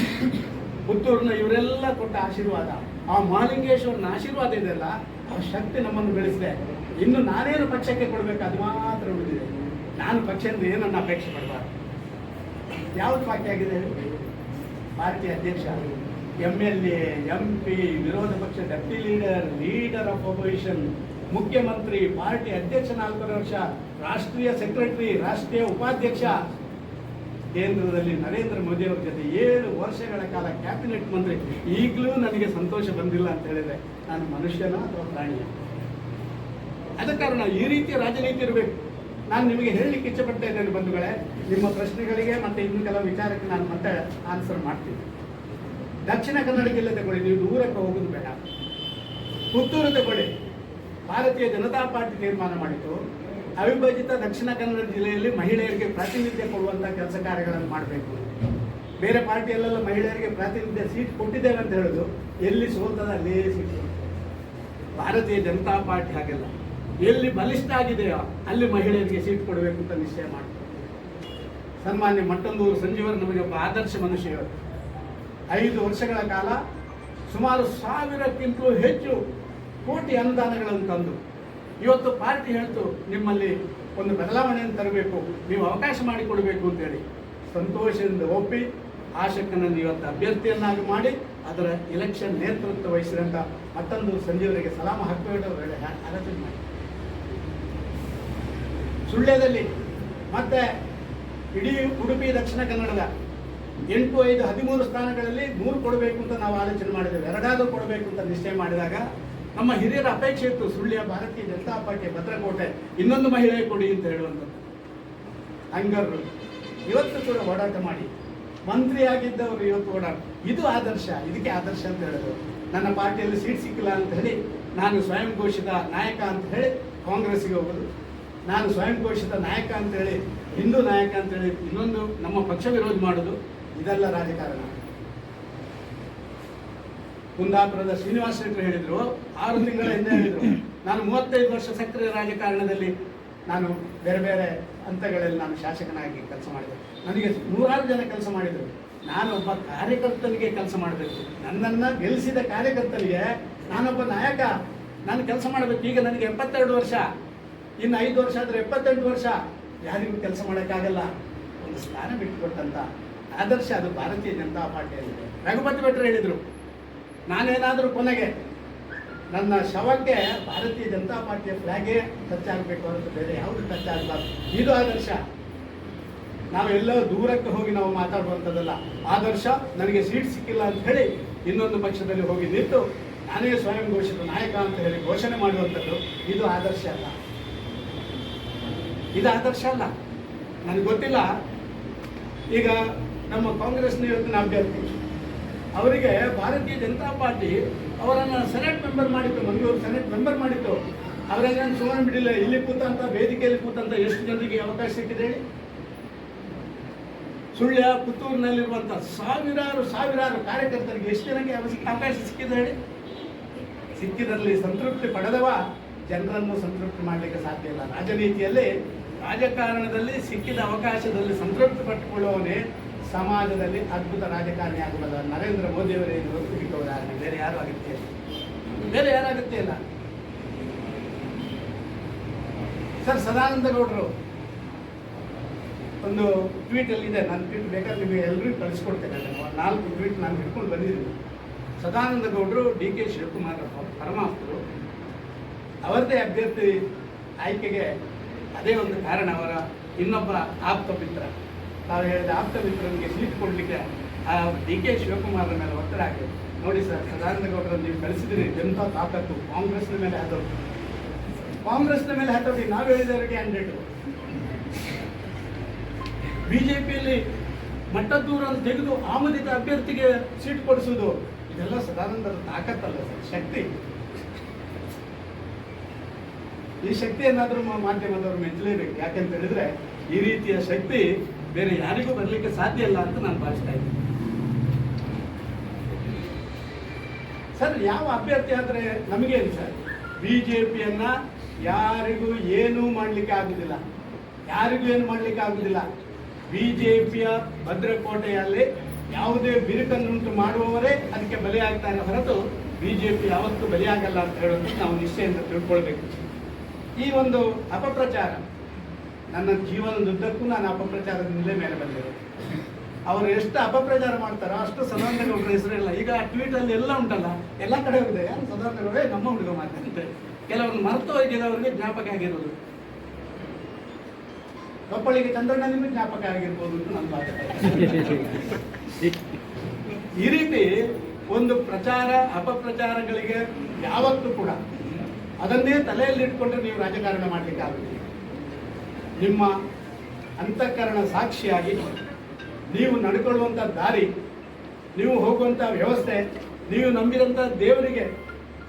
[SPEAKER 1] ಪುತ್ತೂರಿನ ಇವರೆಲ್ಲ ಕೊಟ್ಟ ಆಶೀರ್ವಾದ, ಆ ಮಹಾಲಿಂಗೇಶ್ವರನ ಆಶೀರ್ವಾದ ಇದೆಯಲ್ಲ, ಆ ಶಕ್ತಿ ನಮ್ಮನ್ನು ಬೆಳೆಸಿದೆ. ಇನ್ನು ನಾನೇನು ಪಕ್ಷಕ್ಕೆ ಕೊಡಬೇಕು ಅದು ಮಾತ್ರ ಉಳಿದಿದೆ. ನಾನು ಪಕ್ಷದಿಂದ ಏನನ್ನು ಅಪೇಕ್ಷೆ ಪಡಬಾರ್ದು. ಯಾವುದು ಬಾಕಿ ಆಗಿದೆ? ಪಾರ್ಟಿ ಅಧ್ಯಕ್ಷ, MLA, MP, ವಿರೋಧ ಪಕ್ಷ ಡೆಪ್ಟಿ ಲೀಡರ್ ಆಫ್ ಅಪೋಸಿಷನ್, ಮುಖ್ಯಮಂತ್ರಿ, ಪಾರ್ಟಿ ಅಧ್ಯಕ್ಷ 4 ವರ್ಷ, ರಾಷ್ಟ್ರೀಯ ಸೆಕ್ರೆಟರಿ, ರಾಷ್ಟ್ರೀಯ ಉಪಾಧ್ಯಕ್ಷ, ಕೇಂದ್ರದಲ್ಲಿ ನರೇಂದ್ರ ಮೋದಿಯವರ ಜೊತೆ 7 ವರ್ಷಗಳ ಕಾಲ ಕ್ಯಾಬಿನೆಟ್ ಮಂತ್ರಿ. ಈಗಲೂ ನನಗೆ ಸಂತೋಷ ಬಂದಿಲ್ಲ ಅಂತ ಹೇಳಿದ್ರೆ ನಾನು ಮನುಷ್ಯನ ಅಥವಾ ಪ್ರಾಣಿಯ? ಅದ ಕಾರಣ ಈ ರೀತಿಯ ರಾಜನೀತಿ ಇರಬೇಕು. ನಾನು ನಿಮಗೆ ಹೇಳಲಿಕ್ಕೆ ಇಚ್ಛೆಪಡ್ತಾ ಇದ್ದೇನೆ ಬಂಧುಗಳೇ, ನಿಮ್ಮ ಪ್ರಶ್ನೆಗಳಿಗೆ ಮತ್ತು ಇನ್ನು ಕೆಲವು ವಿಚಾರಕ್ಕೆ ನಾನು ಮತ್ತೆ ಆನ್ಸರ್ ಮಾಡ್ತೀನಿ. ದಕ್ಷಿಣ ಕನ್ನಡ ಜಿಲ್ಲೆ ತಗೊಳ್ಳಿ, ನೀವು ದೂರಕ್ಕೆ ಹೋಗೋದು ಬೇಡ. ಪುತ್ತೂರು ತಗೊಳ್ಳಿ, ಭಾರತೀಯ ಜನತಾ ಪಾರ್ಟಿ ತೀರ್ಮಾನ ಮಾಡಿತು ಅವಿಭಜಿತ ದಕ್ಷಿಣ ಕನ್ನಡ ಜಿಲ್ಲೆಯಲ್ಲಿ ಮಹಿಳೆಯರಿಗೆ ಪ್ರಾತಿನಿಧ್ಯ ಕೊಡುವಂಥ ಕೆಲಸ ಕಾರ್ಯಗಳನ್ನು ಮಾಡಬೇಕು. ಬೇರೆ ಪಾರ್ಟಿಯಲ್ಲೆಲ್ಲ ಮಹಿಳೆಯರಿಗೆ ಪ್ರಾತಿನಿಧ್ಯ ಸೀಟ್ ಕೊಟ್ಟಿದ್ದೇವೆ ಅಂತ ಹೇಳೋದು, ಎಲ್ಲಿ ಸೋಲ್ತದ ಅಲ್ಲೇ ಸೀಟ್. ಭಾರತೀಯ ಜನತಾ ಪಾರ್ಟಿ ಹಾಗೆಲ್ಲ, ಎಲ್ಲಿ ಬಲಿಷ್ಠ ಆಗಿದೆಯೋ ಅಲ್ಲಿ ಮಹಿಳೆಯರಿಗೆ ಸೀಟ್ ಕೊಡಬೇಕು ಅಂತ ನಿಶ್ಚಯ ಮಾಡ್ತಾರೆ. ಸನ್ಮಾನ್ಯ ಮಟ್ಟಂದೂರು ಸಂಜೀವರು ನಮಗೆ ಒಬ್ಬ ಆದರ್ಶ ಮನುಷ್ಯರು. 5 ವರ್ಷಗಳ ಕಾಲ ಸುಮಾರು 1000ಕ್ಕಿಂತಲೂ ಹೆಚ್ಚು ಕೋಟಿ ಅನುದಾನಗಳನ್ನು ತಂದು ಇವತ್ತು ಪಾರ್ಟಿ ಹೇಳ್ತು ನಿಮ್ಮಲ್ಲಿ ಒಂದು ಬದಲಾವಣೆಯನ್ನು ತರಬೇಕು, ನೀವು ಅವಕಾಶ ಮಾಡಿಕೊಡಬೇಕು ಅಂತೇಳಿ ಸಂತೋಷದಿಂದ ಒಪ್ಪಿ ಆಶಕ್ಕನನ್ನು ಇವತ್ತು ಅಭ್ಯರ್ಥಿಯನ್ನಾಗಿ ಮಾಡಿ ಅದರ ಇಲೆಕ್ಷನ್ ನೇತೃತ್ವ ವಹಿಸಿದಂಥ ಮತ್ತೊಂದು ಸಂಜೀವರಿಗೆ ಸಲಾಮ ಹಾಕಬೇಡ ಆಲೋಚನೆ ಮಾಡಿ. ಸುಳ್ಯದಲ್ಲಿ ಮತ್ತೆ ಇಡೀ ಉಡುಪಿ ದಕ್ಷಿಣ ಕನ್ನಡದ 8, 5, 13 ಸ್ಥಾನಗಳಲ್ಲಿ 3 ಕೊಡಬೇಕು ಅಂತ ನಾವು ಆಲೋಚನೆ ಮಾಡಿದ್ದೇವೆ. 2 ಕೊಡಬೇಕು ಅಂತ ನಿಶ್ಚಯ ಮಾಡಿದಾಗ ನಮ್ಮ ಹಿರಿಯರ ಅಪೇಕ್ಷೆ ಇತ್ತು, ಸುಳ್ಯ ಭಾರತೀಯ ಜನತಾ ಪಾರ್ಟಿ ಭದ್ರಕೋಟೆ ಇನ್ನೊಂದು ಮಹಿಳೆ ಕೊಡಿ ಅಂತ ಹೇಳುವಂಥದ್ದು. ಹಂಗರು ಇವತ್ತು ಕೂಡ ಓಡಾಟ ಮಾಡಿ ಮಂತ್ರಿಯಾಗಿದ್ದವರು ಇವತ್ತು ಓಡಾಟ. ಇದು ಆದರ್ಶ, ಇದಕ್ಕೆ ಆದರ್ಶ ಅಂತ ಹೇಳೋದು. ನನ್ನ ಪಾರ್ಟಿಯಲ್ಲಿ ಸೀಟ್ ಸಿಕ್ಕಿಲ್ಲ ಅಂತ ಹೇಳಿ ನಾನು ಸ್ವಯಂ ಘೋಷಿತ ನಾಯಕ ಅಂತ ಹೇಳಿ ಕಾಂಗ್ರೆಸ್ಗೆ ಹೋಗೋದು, ನಾನು ಸ್ವಯಂ ಘೋಷಿತ ನಾಯಕ ಅಂತೇಳಿ ಹಿಂದೂ ನಾಯಕ ಅಂತೇಳಿ ಇನ್ನೊಂದು ನಮ್ಮ ಪಕ್ಷ ವಿರೋಧ ಮಾಡೋದು, ಇದೆಲ್ಲ ರಾಜಕಾರಣ. ಕುಂದಾಪುರದ ಶ್ರೀನಿವಾಸ ಶೆಟ್ಟರು ಹೇಳಿದರು, 6 ತಿಂಗಳ ಹಿಂದೆ ಹೇಳಿದರು, ನಾನು 35 ವರ್ಷ ಸಕ್ರಿಯ ರಾಜಕಾರಣದಲ್ಲಿ ನಾನು ಬೇರೆ ಬೇರೆ ಹಂತಗಳಲ್ಲಿ ನಾನು ಶಾಸಕನಾಗಿ ಕೆಲಸ ಮಾಡಿದೆ. ನನಗೆ 100 ಜನ ಕೆಲಸ ಮಾಡಿದರು. ನಾನೊಬ್ಬ ಕಾರ್ಯಕರ್ತನಿಗೆ ಕೆಲಸ ಮಾಡಬೇಕು. ನನ್ನನ್ನು ಗೆಲ್ಲಿಸಿದ ಕಾರ್ಯಕರ್ತನಿಗೆ ನಾನೊಬ್ಬ ನಾಯಕ, ನಾನು ಕೆಲಸ ಮಾಡಬೇಕು. ಈಗ ನನಗೆ 72 ವರ್ಷ. ಇನ್ನು 5 ವರ್ಷ ಆದರೆ 78 ವರ್ಷ ಯಾರಿಗೂ ಕೆಲಸ ಮಾಡೋಕ್ಕಾಗಲ್ಲ. ಒಂದು ಸ್ಥಾನ ಬಿಟ್ಟುಕೊಟ್ಟಂತ ಆದರ್ಶ ಅದು ಭಾರತೀಯ ಜನತಾ ಪಾರ್ಟಿಯಲ್ಲಿದೆ. ರಘುಪತಿ ಭಟ್ರು ಹೇಳಿದರು, ನಾನೇನಾದರೂ ಕೊನೆಗೆ ನನ್ನ ಶವಕ್ಕೆ ಭಾರತೀಯ ಜನತಾ ಪಾರ್ಟಿಯ ಫ್ಲಾಗೇ ಟಚ್ ಆಗಬೇಕು ಅಂತ ಬೇರೆ ಯಾವುದು ಟಚ್ ಆಗಬಾರ್ದು. ಇದು ಆದರ್ಶ. ನಾವೆಲ್ಲೋ ದೂರಕ್ಕೆ ಹೋಗಿ ನಾವು ಮಾತಾಡುವಂಥದ್ದಲ್ಲ. ಆದರ್ಶ ನನಗೆ ಸೀಟ್ ಸಿಕ್ಕಿಲ್ಲ ಅಂತ ಹೇಳಿ ಇನ್ನೊಂದು ಪಕ್ಷದಲ್ಲಿ ಹೋಗಿ ನಿಂತು ನಾನೇ ಸ್ವಯಂ ಘೋಷಿತ ನಾಯಕ ಅಂತ ಹೇಳಿ ಘೋಷಣೆ ಮಾಡುವಂಥದ್ದು ಇದು ಆದರ್ಶ ಅಲ್ಲ. ಇದು ಆದರ್ಶ ಅಲ್ಲ. ನನಗೆ ಗೊತ್ತಿಲ್ಲ, ಈಗ ನಮ್ಮ ಕಾಂಗ್ರೆಸ್ನ ಇವತ್ತಿನ ಅಭ್ಯರ್ಥಿ ಅವರಿಗೆ ಭಾರತೀಯ ಜನತಾ ಪಾರ್ಟಿ ಅವರನ್ನು ಸೆನೆಟ್ ಮೆಂಬರ್ ಮಾಡಿತ್ತು, ಮಂಗಳೂರು ಸೆನೆಟ್ ಮೆಂಬರ್ ಮಾಡಿತ್ತು. ಅವರನ್ನು ಸುಮ್ಮನೆ ಬಿಡಿಲ್ಲ. ಇಲ್ಲಿ ಕೂತಂತ ವೇದಿಕೆಯಲ್ಲಿ ಕೂತಂತ ಎಷ್ಟು ಜನರಿಗೆ ಅವಕಾಶ ಸಿಕ್ಕಿದೆ ಹೇಳಿ? ಸುಳ್ಯ, ಪುತ್ತೂರಿನಲ್ಲಿರುವಂಥ ಸಾವಿರಾರು ಕಾರ್ಯಕರ್ತರಿಗೆ ಎಷ್ಟು ಜನಕ್ಕೆ ಅವಕಾಶ ಸಿಕ್ಕಿದೆ ಹೇಳಿ? ಸಿಕ್ಕಿದಲ್ಲಿ ಸಂತೃಪ್ತಿ ಪಡೆದವ ಜನರನ್ನು ಸಂತೃಪ್ತಿ ಮಾಡಲಿಕ್ಕೆ ಸಾಧ್ಯ ಇಲ್ಲ. ರಾಜನೀತಿಯಲ್ಲಿ, ರಾಜಕಾರಣದಲ್ಲಿ ಸಿಕ್ಕಿದ ಅವಕಾಶದಲ್ಲಿ ಸಂತೃಪ್ತಿ ಪಟ್ಟುಕೊಳ್ಳುವವನೇ ಸಮಾಜದಲ್ಲಿ ಅದ್ಭುತ ರಾಜಕಾರಣಿ ಆಗಬಲ್ಲ. ನರೇಂದ್ರ ಮೋದಿಯವರೇ ಇದು ಉದಾಹರಣೆ. ಬೇರೆ ಯಾರು ಅಗತ್ಯ ಇಲ್ಲ, ಬೇರೆ ಯಾರು ಅಗತ್ಯ ಇಲ್ಲ. ಸರ್, ಸದಾನಂದ ಗೌಡರು ಒಂದು ಟ್ವೀಟಲ್ಲಿ ಇದೆ, ನನ್ನ ಟ್ವೀಟ್ ಬೇಕಾದ್ರೆ ನಿಮಗೆ ಎಲ್ಲರಿಗೂ ಕಳಿಸ್ಕೊಡ್ತೇನೆ. 4 ಟ್ವೀಟ್ ನಾನು ಹಿಡ್ಕೊಂಡು ಬಂದಿದ್ದೀನಿ. ಸದಾನಂದ ಗೌಡರು DK ಶಿವಕುಮಾರ್ ಪರಮಾಪ್ತರು, ಅವರದೇ ಅಭ್ಯರ್ಥಿ ಆಯ್ಕೆಗೆ ಅದೇ ಒಂದು ಕಾರಣ. ಅವರ ಇನ್ನೊಬ್ಬ ಆಪ್ತ ಮಿತ್ರ, ತಾವು ಹೇಳಿದ ಆಪ್ತ ಮಿತ್ರನಿಗೆ ಸೀಟ್ ಕೊಡಲಿಕ್ಕೆ ಆ DK ಶಿವಕುಮಾರ್ ಮೇಲೆ ಒತ್ತಡ ಆಗಿದೆ. ನೋಡಿ ಸರ್, ಸದಾನಂದ ಗೌಡರನ್ನು ನೀವು ಕಳಿಸಿದಿರಿ, ಎಂಥ ತಾಕತ್ತು. ಕಾಂಗ್ರೆಸ್ನ ಮೇಲೆ ಹತೋಟಿ, ಕಾಂಗ್ರೆಸ್ನ ಮೇಲೆ ಹತೋಟಿ. ನಾವು ಹೇಳಿದವರಿಗೆ ಕ್ಯಾಂಡಿಡೇಟು. ಬಿಜೆಪಿಯಲ್ಲಿ ಮಟ್ಟದೂರನ್ನು ತೆಗೆದು ಆಮದಿತ ಅಭ್ಯರ್ಥಿಗೆ ಸೀಟ್ ಕೊಡಿಸುವುದು, ಇದೆಲ್ಲ ಸದಾನಂದರ ತಾಕತ್ತಲ್ಲ ಸರ್, ಶಕ್ತಿ. ಈ ಶಕ್ತಿ ಏನಾದರೂ ಮಾಧ್ಯಮದವರು ಮೆಚ್ಚಲೇಬೇಕು. ಯಾಕೆಂತ ಹೇಳಿದ್ರೆ ಈ ರೀತಿಯ ಶಕ್ತಿ ಬೇರೆ ಯಾರಿಗೂ ಬರಲಿಕ್ಕೆ ಸಾಧ್ಯ ಇಲ್ಲ ಅಂತ ನಾನು ಭಾವಿಸ್ತಾ ಇದ್ದೀನಿ. ಸರ್, ಯಾವ ಅಭ್ಯರ್ಥಿ ಆದರೆ ನಮಗೇನು ಸರ್? ಬಿಜೆಪಿಯನ್ನ ಯಾರಿಗೂ ಏನೂ ಮಾಡಲಿಕ್ಕೆ ಆಗುದಿಲ್ಲ, ಯಾರಿಗೂ ಏನು ಮಾಡಲಿಕ್ಕೆ ಆಗುದಿಲ್ಲ. ಬಿಜೆಪಿಯ ಭದ್ರಕೋಟೆಯಲ್ಲಿ ಯಾವುದೇ ಬಿರುಕನ್ನುಂಟು ಮಾಡುವವರೇ ಅದಕ್ಕೆ ಬಲಿಯಾಗ್ತಾರೆ ಹೊರತು ಬಿಜೆಪಿ ಯಾವತ್ತೂ ಬಲಿಯಾಗಲ್ಲ ಅಂತ ಹೇಳೋದು ನಾವು ನಿಶ್ಚಯದಿಂದ ತಿಳ್ಕೊಳ್ಬೇಕು. ಈ ಒಂದು ಅಪಪ್ರಚಾರ ನನ್ನ ಜೀವನದುದ್ದಕ್ಕೂ ನಾನು ಅಪಪ್ರಚಾರದಿಂದಲೇ ಮೇಲೆ ಬಂದಿರೋದು. ಅವರು ಎಷ್ಟು ಅಪಪ್ರಚಾರ ಮಾಡ್ತಾರೋ ಅಷ್ಟು ಸದಾನಂದ ಗೌಡರ ಹೆಸರಿಲ್ಲ. ಈಗ ಟ್ವೀಟಲ್ಲಿ ಎಲ್ಲ ಉಂಟಲ್ಲ, ಎಲ್ಲ ಕಡೆ ಹೋಗಿದೆ. ಯಾರು ಸದಾನಂದ ಗೌಡರೇ ನಮ್ಮ ಹುಡುಗ ಮಾತಂತೆ. ಕೆಲವ್ರನ್ನ ಮರೆತು ಹೋಗಿರೋರಿಗೆ ಜ್ಞಾಪಕ ಆಗಿರೋದು. ಕೊಪ್ಪಳಿಗೆ ಚಂದ್ರಣ್ಣ ನಿಮಗೆ ಜ್ಞಾಪಕ ಆಗಿರ್ಬೋದು ಅಂತ ನನ್ನ ಭಾಷೆ. ಈ ರೀತಿ ಒಂದು ಪ್ರಚಾರ ಅಪಪ್ರಚಾರಗಳಿಗೆ ಯಾವತ್ತೂ ಕೂಡ ಅದನ್ನೇ ತಲೆಯಲ್ಲಿ ಇಟ್ಕೊಂಡ್ರೆ ನೀವು ರಾಜಕಾರಣ ಮಾಡಲಿಕ್ಕೆ ಆಗುತ್ತಿಲ್ಲ. ನಿಮ್ಮ ಅಂತಃಕರಣ ಸಾಕ್ಷಿಯಾಗಿ ನೀವು ನಡ್ಕೊಳ್ಳುವಂಥ ದಾರಿ, ನೀವು ಹೋಗುವಂಥ ವ್ಯವಸ್ಥೆ, ನೀವು ನಂಬಿದಂಥ ದೇವರಿಗೆ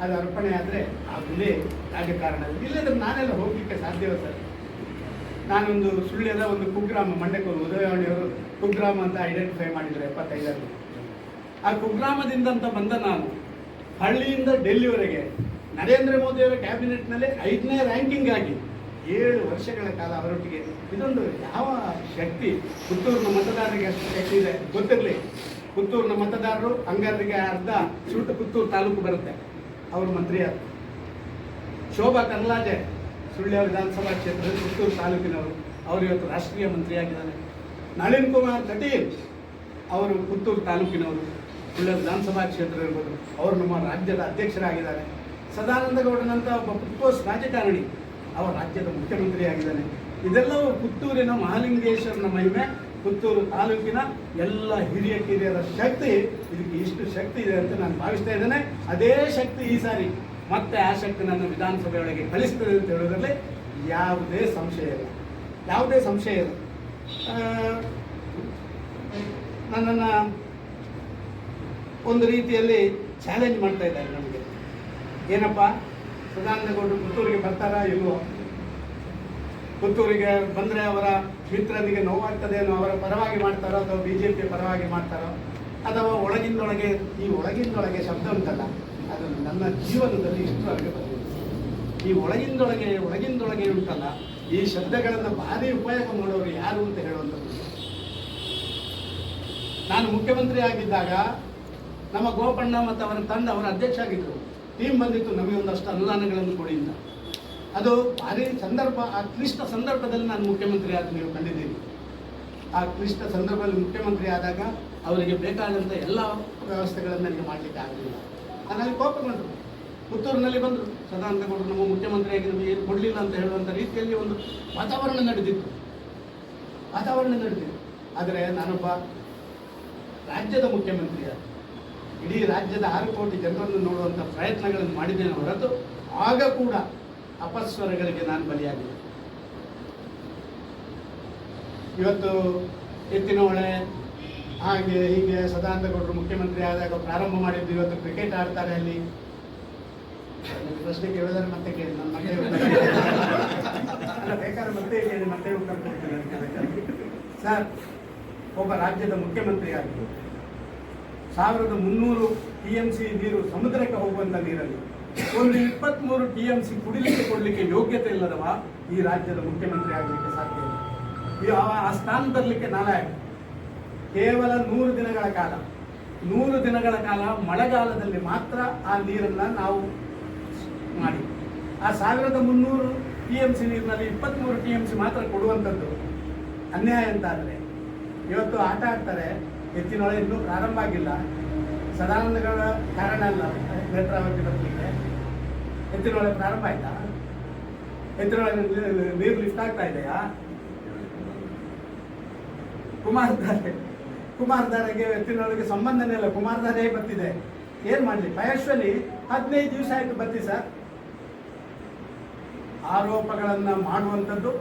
[SPEAKER 1] ಅದು ಅರ್ಪಣೆ ಆದರೆ ಆಗುವುದೇ ರಾಜಕಾರಣ. ಇಲ್ಲದ್ರೆ ನಾನೆಲ್ಲ ಹೋಗ್ಲಿಕ್ಕೆ ಸಾಧ್ಯವೇ ಸರ್? ನಾನೊಂದು ಸುಳ್ಯದ ಒಂದು ಕುಗ್ರಾಮ, ಮಂಡ್ಯಕ್ಕೂರು ಉದಯವಾಣಿಯವರು ಕುಗ್ರಾಮ ಅಂತ ಐಡೆಂಟಿಫೈ ಮಾಡಿದ್ರು 75ರಲ್ಲಿ. ಆ ಕುಗ್ರಾಮದಿಂದಂತ ಬಂದ ನಾನು ಹಳ್ಳಿಯಿಂದ ಡೆಲ್ಲಿವರೆಗೆ ನರೇಂದ್ರ ಮೋದಿಯವರ ಕ್ಯಾಬಿನೆಟ್ನಲ್ಲಿ 5ನೇ ರ್ಯಾಂಕಿಂಗ್ ಆಗಿ 7 ವರ್ಷಗಳ ಕಾಲ ಅವರೊಟ್ಟಿಗೆ. ಇದೊಂದು ಯಾವ ಶಕ್ತಿ! ಪುತ್ತೂರಿನ ಮತದಾರರಿಗೆ ಅಷ್ಟು ಶಕ್ತಿ ಇದೆ, ಗೊತ್ತಿರಲಿ. ಪುತ್ತೂರಿನ ಮತದಾರರು ಅಂಗಾರರಿಗೆ ಅರ್ಧ ಸುಟ್ಟು ಪುತ್ತೂರು ತಾಲೂಕು ಬರುತ್ತೆ, ಅವರು ಮಂತ್ರಿಯಾದರು. ಶೋಭಾ ಕರ್ಲಾಜೆ ಸುಳ್ಯ ವಿಧಾನಸಭಾ ಕ್ಷೇತ್ರದಲ್ಲಿ ಪುತ್ತೂರು ತಾಲೂಕಿನವರು, ಅವರು ಇವತ್ತು ರಾಷ್ಟ್ರೀಯ ಮಂತ್ರಿಯಾಗಿದ್ದಾರೆ. ನಳಿನ್ ಕುಮಾರ್ ಕಟೀಲ್ ಅವರು ಪುತ್ತೂರು ತಾಲೂಕಿನವರು, ಸುಳ್ಯ ವಿಧಾನಸಭಾ ಕ್ಷೇತ್ರ ಇರ್ಬೋದು, ಅವರು ನಮ್ಮ ರಾಜ್ಯದ ಅಧ್ಯಕ್ಷರಾಗಿದ್ದಾರೆ. ಸದಾನಂದ ಗೌಡನಂತ ಒಬ್ಬ ಪುತ್ತೂರು ರಾಜಕಾರಣಿ, ಅವರ ರಾಜ್ಯದ ಮುಖ್ಯಮಂತ್ರಿ ಆಗಿದ್ದಾನೆ. ಇದೆಲ್ಲವೂ ಪುತ್ತೂರಿನ ಮಹಾಲಿಂಗೇಶ್ವರನ ಮಹಿಮೆ, ಪುತ್ತೂರು ತಾಲೂಕಿನ ಎಲ್ಲ ಹಿರಿಯ ಕಿರಿಯರ ಶಕ್ತಿ. ಇದಕ್ಕೆ ಇಷ್ಟು ಶಕ್ತಿ ಇದೆ ಅಂತ ನಾನು ಭಾವಿಸ್ತಾ ಇದ್ದೇನೆ. ಅದೇ ಶಕ್ತಿ ಈ ಸಾರಿ ಮತ್ತೆ ಆ ಶಕ್ತಿ ನನ್ನ ವಿಧಾನಸಭೆಯೊಳಗೆ ಕಳಿಸ್ತದೆ ಅಂತ ಹೇಳೋದ್ರಲ್ಲಿ ಯಾವುದೇ ಸಂಶಯ ಇಲ್ಲ, ಯಾವುದೇ ಸಂಶಯ ಇಲ್ಲ. ನನ್ನನ್ನು ಒಂದು ರೀತಿಯಲ್ಲಿ ಚಾಲೆಂಜ್ ಮಾಡ್ತಾ ಇದ್ದಾರೆ ನಮಗೆ. ಏನಪ್ಪ, ಸದಾನಂದ ಗೌಡರು ಪುತ್ತೂರಿಗೆ ಬರ್ತಾರಾ ಇಲ್ವೋ? ಪುತ್ತೂರಿಗೆ ಬಂದರೆ ಅವರ ಮಿತ್ರನಿಗೆ ನೋವಾಗ್ತದೇನೋ, ಅವರ ಪರವಾಗಿ ಮಾಡ್ತಾರೋ ಅಥವಾ ಬಿಜೆಪಿಯ ಪರವಾಗಿ ಮಾಡ್ತಾರೋ, ಅಥವಾ ಒಳಗಿಂದೊಳಗೆ, ಈ ಒಳಗಿಂದೊಳಗೆ ಶಬ್ದ ಉಂಟಲ್ಲ, ಅದು ನನ್ನ ಜೀವನದಲ್ಲಿ ಇಷ್ಟರವರೆಗೆ ಬಂದಿದೆ. ಈ ಒಳಗಿಂದೊಳಗೆ ಉಂಟಲ್ಲ, ಈ ಶಬ್ದಗಳನ್ನು ಭಾರಿ ಉಪಯೋಗ ಮಾಡೋರು ಯಾರು ಅಂತ ಹೇಳುವಂಥದ್ದು. ನಾನು ಮುಖ್ಯಮಂತ್ರಿ ಆಗಿದ್ದಾಗ ನಮ್ಮ ಗೋಪಣ್ಣ ಮತ್ತು ಅವರ ತಂಡ, ಅವರ ಅಧ್ಯಕ್ಷ ಆಗಿದ್ದರು, ಟೀಮ್ ಬಂದಿತ್ತು, ನಮಗೆ ಒಂದಷ್ಟು ಅನುದಾನಗಳನ್ನು ಕೊಡಿ ಅಂತ. ಅದು ಭಾರಿ ಸಂದರ್ಭ. ಆ ಕ್ಲಿಷ್ಟ ಸಂದರ್ಭದಲ್ಲಿ ನಾನು ಮುಖ್ಯಮಂತ್ರಿ ಆದ ನೀವು ಕಂಡಿದ್ದೀನಿ. ಆ ಕ್ಲಿಷ್ಟ ಸಂದರ್ಭದಲ್ಲಿ ಮುಖ್ಯಮಂತ್ರಿ ಆದಾಗ ಅವರಿಗೆ ಬೇಕಾದಂಥ ಎಲ್ಲ ವ್ಯವಸ್ಥೆಗಳನ್ನು ನನಗೆ ಮಾಡಲಿಕ್ಕೆ ಆಗಲಿಲ್ಲ. ನನಗೆ ಕೋಪ ಬಂದರು. ಪುತ್ತೂರಿನಲ್ಲಿ ಬಂದರು, ಸದಾನಂದ ಗೌಡರು ನಮ್ಮ ಮುಖ್ಯಮಂತ್ರಿಯಾಗಿ ನಮಗೆ ಏನು ಕೊಡಲಿಲ್ಲ ಅಂತ ಹೇಳುವಂಥ ರೀತಿಯಲ್ಲಿ ಒಂದು ವಾತಾವರಣ ನಡೆದಿತ್ತು. ಆದರೆ ನಾನೊಬ್ಬ ರಾಜ್ಯದ ಮುಖ್ಯಮಂತ್ರಿಯಾದ ಇಡೀ ರಾಜ್ಯದ 6 ಕೋಟಿ ಜನರನ್ನು ನೋಡುವಂಥ ಪ್ರಯತ್ನಗಳನ್ನು ಮಾಡಿದ್ದೇನೆ ಹೊರತು ಆಗ ಕೂಡ ಅಪಸ್ವರಗಳಿಗೆ ನಾನು ಬಲಿಯಾಗಿದ್ದೆ. ಇವತ್ತು ಎತ್ತಿನಹೊಳೆ ಹಾಗೆ ಹೀಗೆ ಸದಾನಂದ ಗೌಡರು ಮುಖ್ಯಮಂತ್ರಿ ಆದಾಗ ಪ್ರಾರಂಭ ಮಾಡಿದ್ದು, ಇವತ್ತು ಕ್ರಿಕೆಟ್ ಆಡ್ತಾರೆ ಅಲ್ಲಿ. ಪ್ರಶ್ನೆ ಕೇಳಿದರೆ ಮತ್ತೆ ಕೇಳಿ, ನಾನು ಮತ್ತೆ ಅಲ್ಲ ಬೇಕಾದ್ರೆ ಮತ್ತೆ ಕೇಳಿ, ಮತ್ತೆ ಉತ್ತರ ಕೊಡ್ತೀನಿ. ಸರ್, ಒಬ್ಬ ರಾಜ್ಯದ ಮುಖ್ಯಮಂತ್ರಿ ಆಗಿ 1300 TMC ನೀರು ಸಮುದ್ರಕ್ಕೆ ಹೋಗುವಂಥ ನೀರಲ್ಲಿ ಒಂದು 23 TMC ಕುಡಿಲಿಕ್ಕೆ ಕೊಡಲಿಕ್ಕೆ ಯೋಗ್ಯತೆ ಇಲ್ಲದವ ಈ ರಾಜ್ಯದ ಮುಖ್ಯಮಂತ್ರಿ ಆಗಲಿಕ್ಕೆ ಸಾಧ್ಯ ಇಲ್ಲ. ಆ ಸ್ಥಾನ ತರಲಿಕ್ಕೆ ನಾಲಾಯಕ. ಕೇವಲ 100 ದಿನಗಳ ಕಾಲ ಮಳೆಗಾಲದಲ್ಲಿ ಮಾತ್ರ ಆ ನೀರನ್ನು ನಾವು ಮಾಡಿ, ಆ 1300 TMC ನೀರಿನಲ್ಲಿ 23 TMC ಮಾತ್ರ ಕೊಡುವಂಥದ್ದು ಅನ್ಯಾಯ ಅಂತಾದರೆ ಇವತ್ತು ಆಟ ಆಡ್ತಾರೆ. ಎತ್ತಿನೊಳೆ ಇನ್ನೂ ಪ್ರಾರಂಭ ಆಗಿಲ್ಲ. ಸದಾನಂದಗಳ ಕಾರಣ ಅಲ್ಲ ನೇತ್ರಾವತಿ ಬರಲಿಕ್ಕೆ. ಎತ್ತಿನೊಳೆ ಪ್ರಾರಂಭ ಆಯ್ತಾ? ಎತ್ತಿನೊಳೆ ನೀರು ಲಿಫ್ಟ್ ಆಗ್ತಾ ಇದೆಯಾ? ಕುಮಾರಧಾರೆಗೆ ಎತ್ತಿನೊಳಗೆ ಸಂಬಂಧನೇ ಇಲ್ಲ. ಕುಮಾರಧಾರೆ ಬರ್ತಿದೆ, ಏನು ಮಾಡಲಿ? ಪಯಶ್ವಲಿ 15 ದಿವಸ ಆಯಿತು ಬರ್ತಿ ಸರ್. ಆರೋಪಗಳನ್ನು ಮಾಡುವಂಥದ್ದು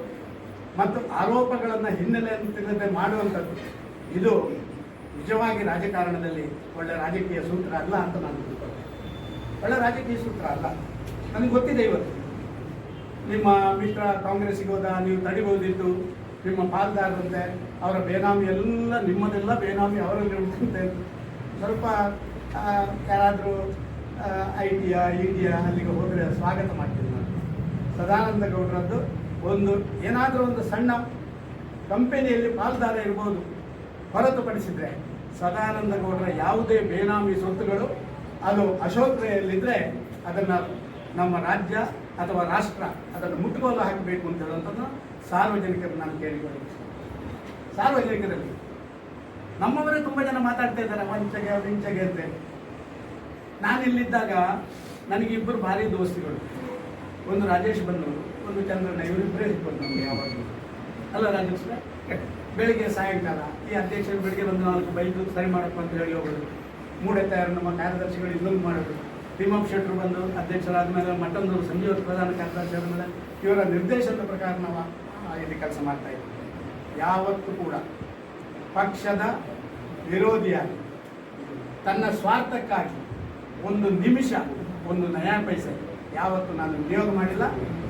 [SPEAKER 1] ಮತ್ತು ಆರೋಪಗಳನ್ನು ಹಿನ್ನೆಲೆಯನ್ನು ತಿಳಿದೇ ಮಾಡುವಂಥದ್ದು ಇದು ನಿಜವಾಗಿ ರಾಜಕಾರಣದಲ್ಲಿ ಒಳ್ಳೆ ರಾಜಕೀಯ ಸೂತ್ರ ಅಲ್ಲ ಅಂತ ನಾನು ತಿಳ್ಕೊಂಡೆ. ಒಳ್ಳೆ ರಾಜಕೀಯ ಸೂತ್ರ ಅಲ್ಲ. ನನಗೆ ಗೊತ್ತಿದೆ. ಇವತ್ತು ನಿಮ್ಮ ಮಿತ್ರ ಕಾಂಗ್ರೆಸ್ಸಿಗೆ ಹೋದ, ನೀವು ತಡಿಬಹುದಿತ್ತು. ನಿಮ್ಮ ಪಾಲ್ದಾರರಂತೆ ಅವರ ಬೇನಾಮಿ ಎಲ್ಲ ನಿಮ್ಮದೆಲ್ಲ ಬೇನಾಮಿ ಅವರಲ್ಲಿ ಉಂಟಂತೆ. ಸ್ವಲ್ಪ ಯಾರಾದರೂ ITಯ EDಯ ಅಲ್ಲಿಗೆ ಹೋದರೆ ಸ್ವಾಗತ ಮಾಡ್ತೀನಿ ನಾನು. ಸದಾನಂದ ಗೌಡರದ್ದು ಏನಾದರೂ ಒಂದು ಸಣ್ಣ ಕಂಪನಿಯಲ್ಲಿ ಪಾಲ್ದಾರ ಇರ್ಬೋದು, ಹೊರತುಪಡಿಸಿದರೆ ಸದಾನಂದ ಗೌಡರ ಯಾವುದೇ ಬೇನಾಮಿ ಸ್ವತ್ತುಗಳು ಅದು ಅಶೋಕರೆಯಲ್ಲಿದ್ದರೆ ಅದನ್ನು ನಮ್ಮ ರಾಜ್ಯ ಅಥವಾ ರಾಷ್ಟ್ರ ಅದನ್ನು ಮುಟ್ಟುಗೋಲು ಹಾಕಬೇಕು ಅಂತ ಹೇಳುವಂಥದ್ದು ಸಾರ್ವಜನಿಕರು ನಾನು ಕೇಳಿಕೊಳ್ಳಿ. ಸಾರ್ವಜನಿಕರಲ್ಲಿ ನಮ್ಮವರೇ ತುಂಬ ಜನ ಮಾತಾಡ್ತಾ ಇದ್ದಾರೆ ವಂಚಗೆ ಅಂತ. ನಾನಿಲ್ಲಿದ್ದಾಗ ನನಗೆ 2 ಭಾರಿ ದೋಸ್ತಿಗಳು, ಒಂದು ರಾಜೇಶ್ ಬನ್ನೂರು, ಒಂದು ಚಂದ್ರಣ್ಣ. ಇವರಿಬ್ಬರೇ ಸಿಕ್ಕೋದು ನಮಗೆ ಯಾವಾಗಲೂ. ಅಲ್ಲ ರಾಜೇಶ್, ಬೆಳಿಗ್ಗೆ ಸಾಯಂಕಾಲ ಈ ಅಧ್ಯಕ್ಷರು ಬೆಳಿಗ್ಗೆ ಬಂದು 4 ಬೈದು ಸರಿ ಮಾಡಬೇಕು ಅಂತ ಹೇಳಿ ಹೋಗೋದು. ಮೂಡೆತ್ತಾಯರು ನಮ್ಮ ಕಾರ್ಯದರ್ಶಿಗಳು ಇನ್ನೊಂದು ಮಾಡೋದು. ತಿಮ್ಮಪ್ಪ ಶೆಟ್ಟರು ಬಂದು ಅಧ್ಯಕ್ಷರಾದ ಮೇಲೆ ಮತ್ತೊಂದು ಸಂಜೀವ ಪ್ರಧಾನ ಕಾರ್ಯದರ್ಶಿ ಆದ ಮೇಲೆ ಇವರ ನಿರ್ದೇಶನದ ಪ್ರಕಾರ ನಾವು ಇಲ್ಲಿ ಕೆಲಸ ಮಾಡ್ತಾ ಇದ್ದೀವಿ. ಯಾವತ್ತೂ ಕೂಡ ಪಕ್ಷದ ವಿರೋಧಿಯಾಗಿ ತನ್ನ ಸ್ವಾರ್ಥಕ್ಕಾಗಿ ಒಂದು ನಿಮಿಷ ಒಂದು ನಯಾ ಪೈಸೆ ಯಾವತ್ತೂ ನಾನು ವಿನಿಯೋಗ ಮಾಡಿಲ್ಲ.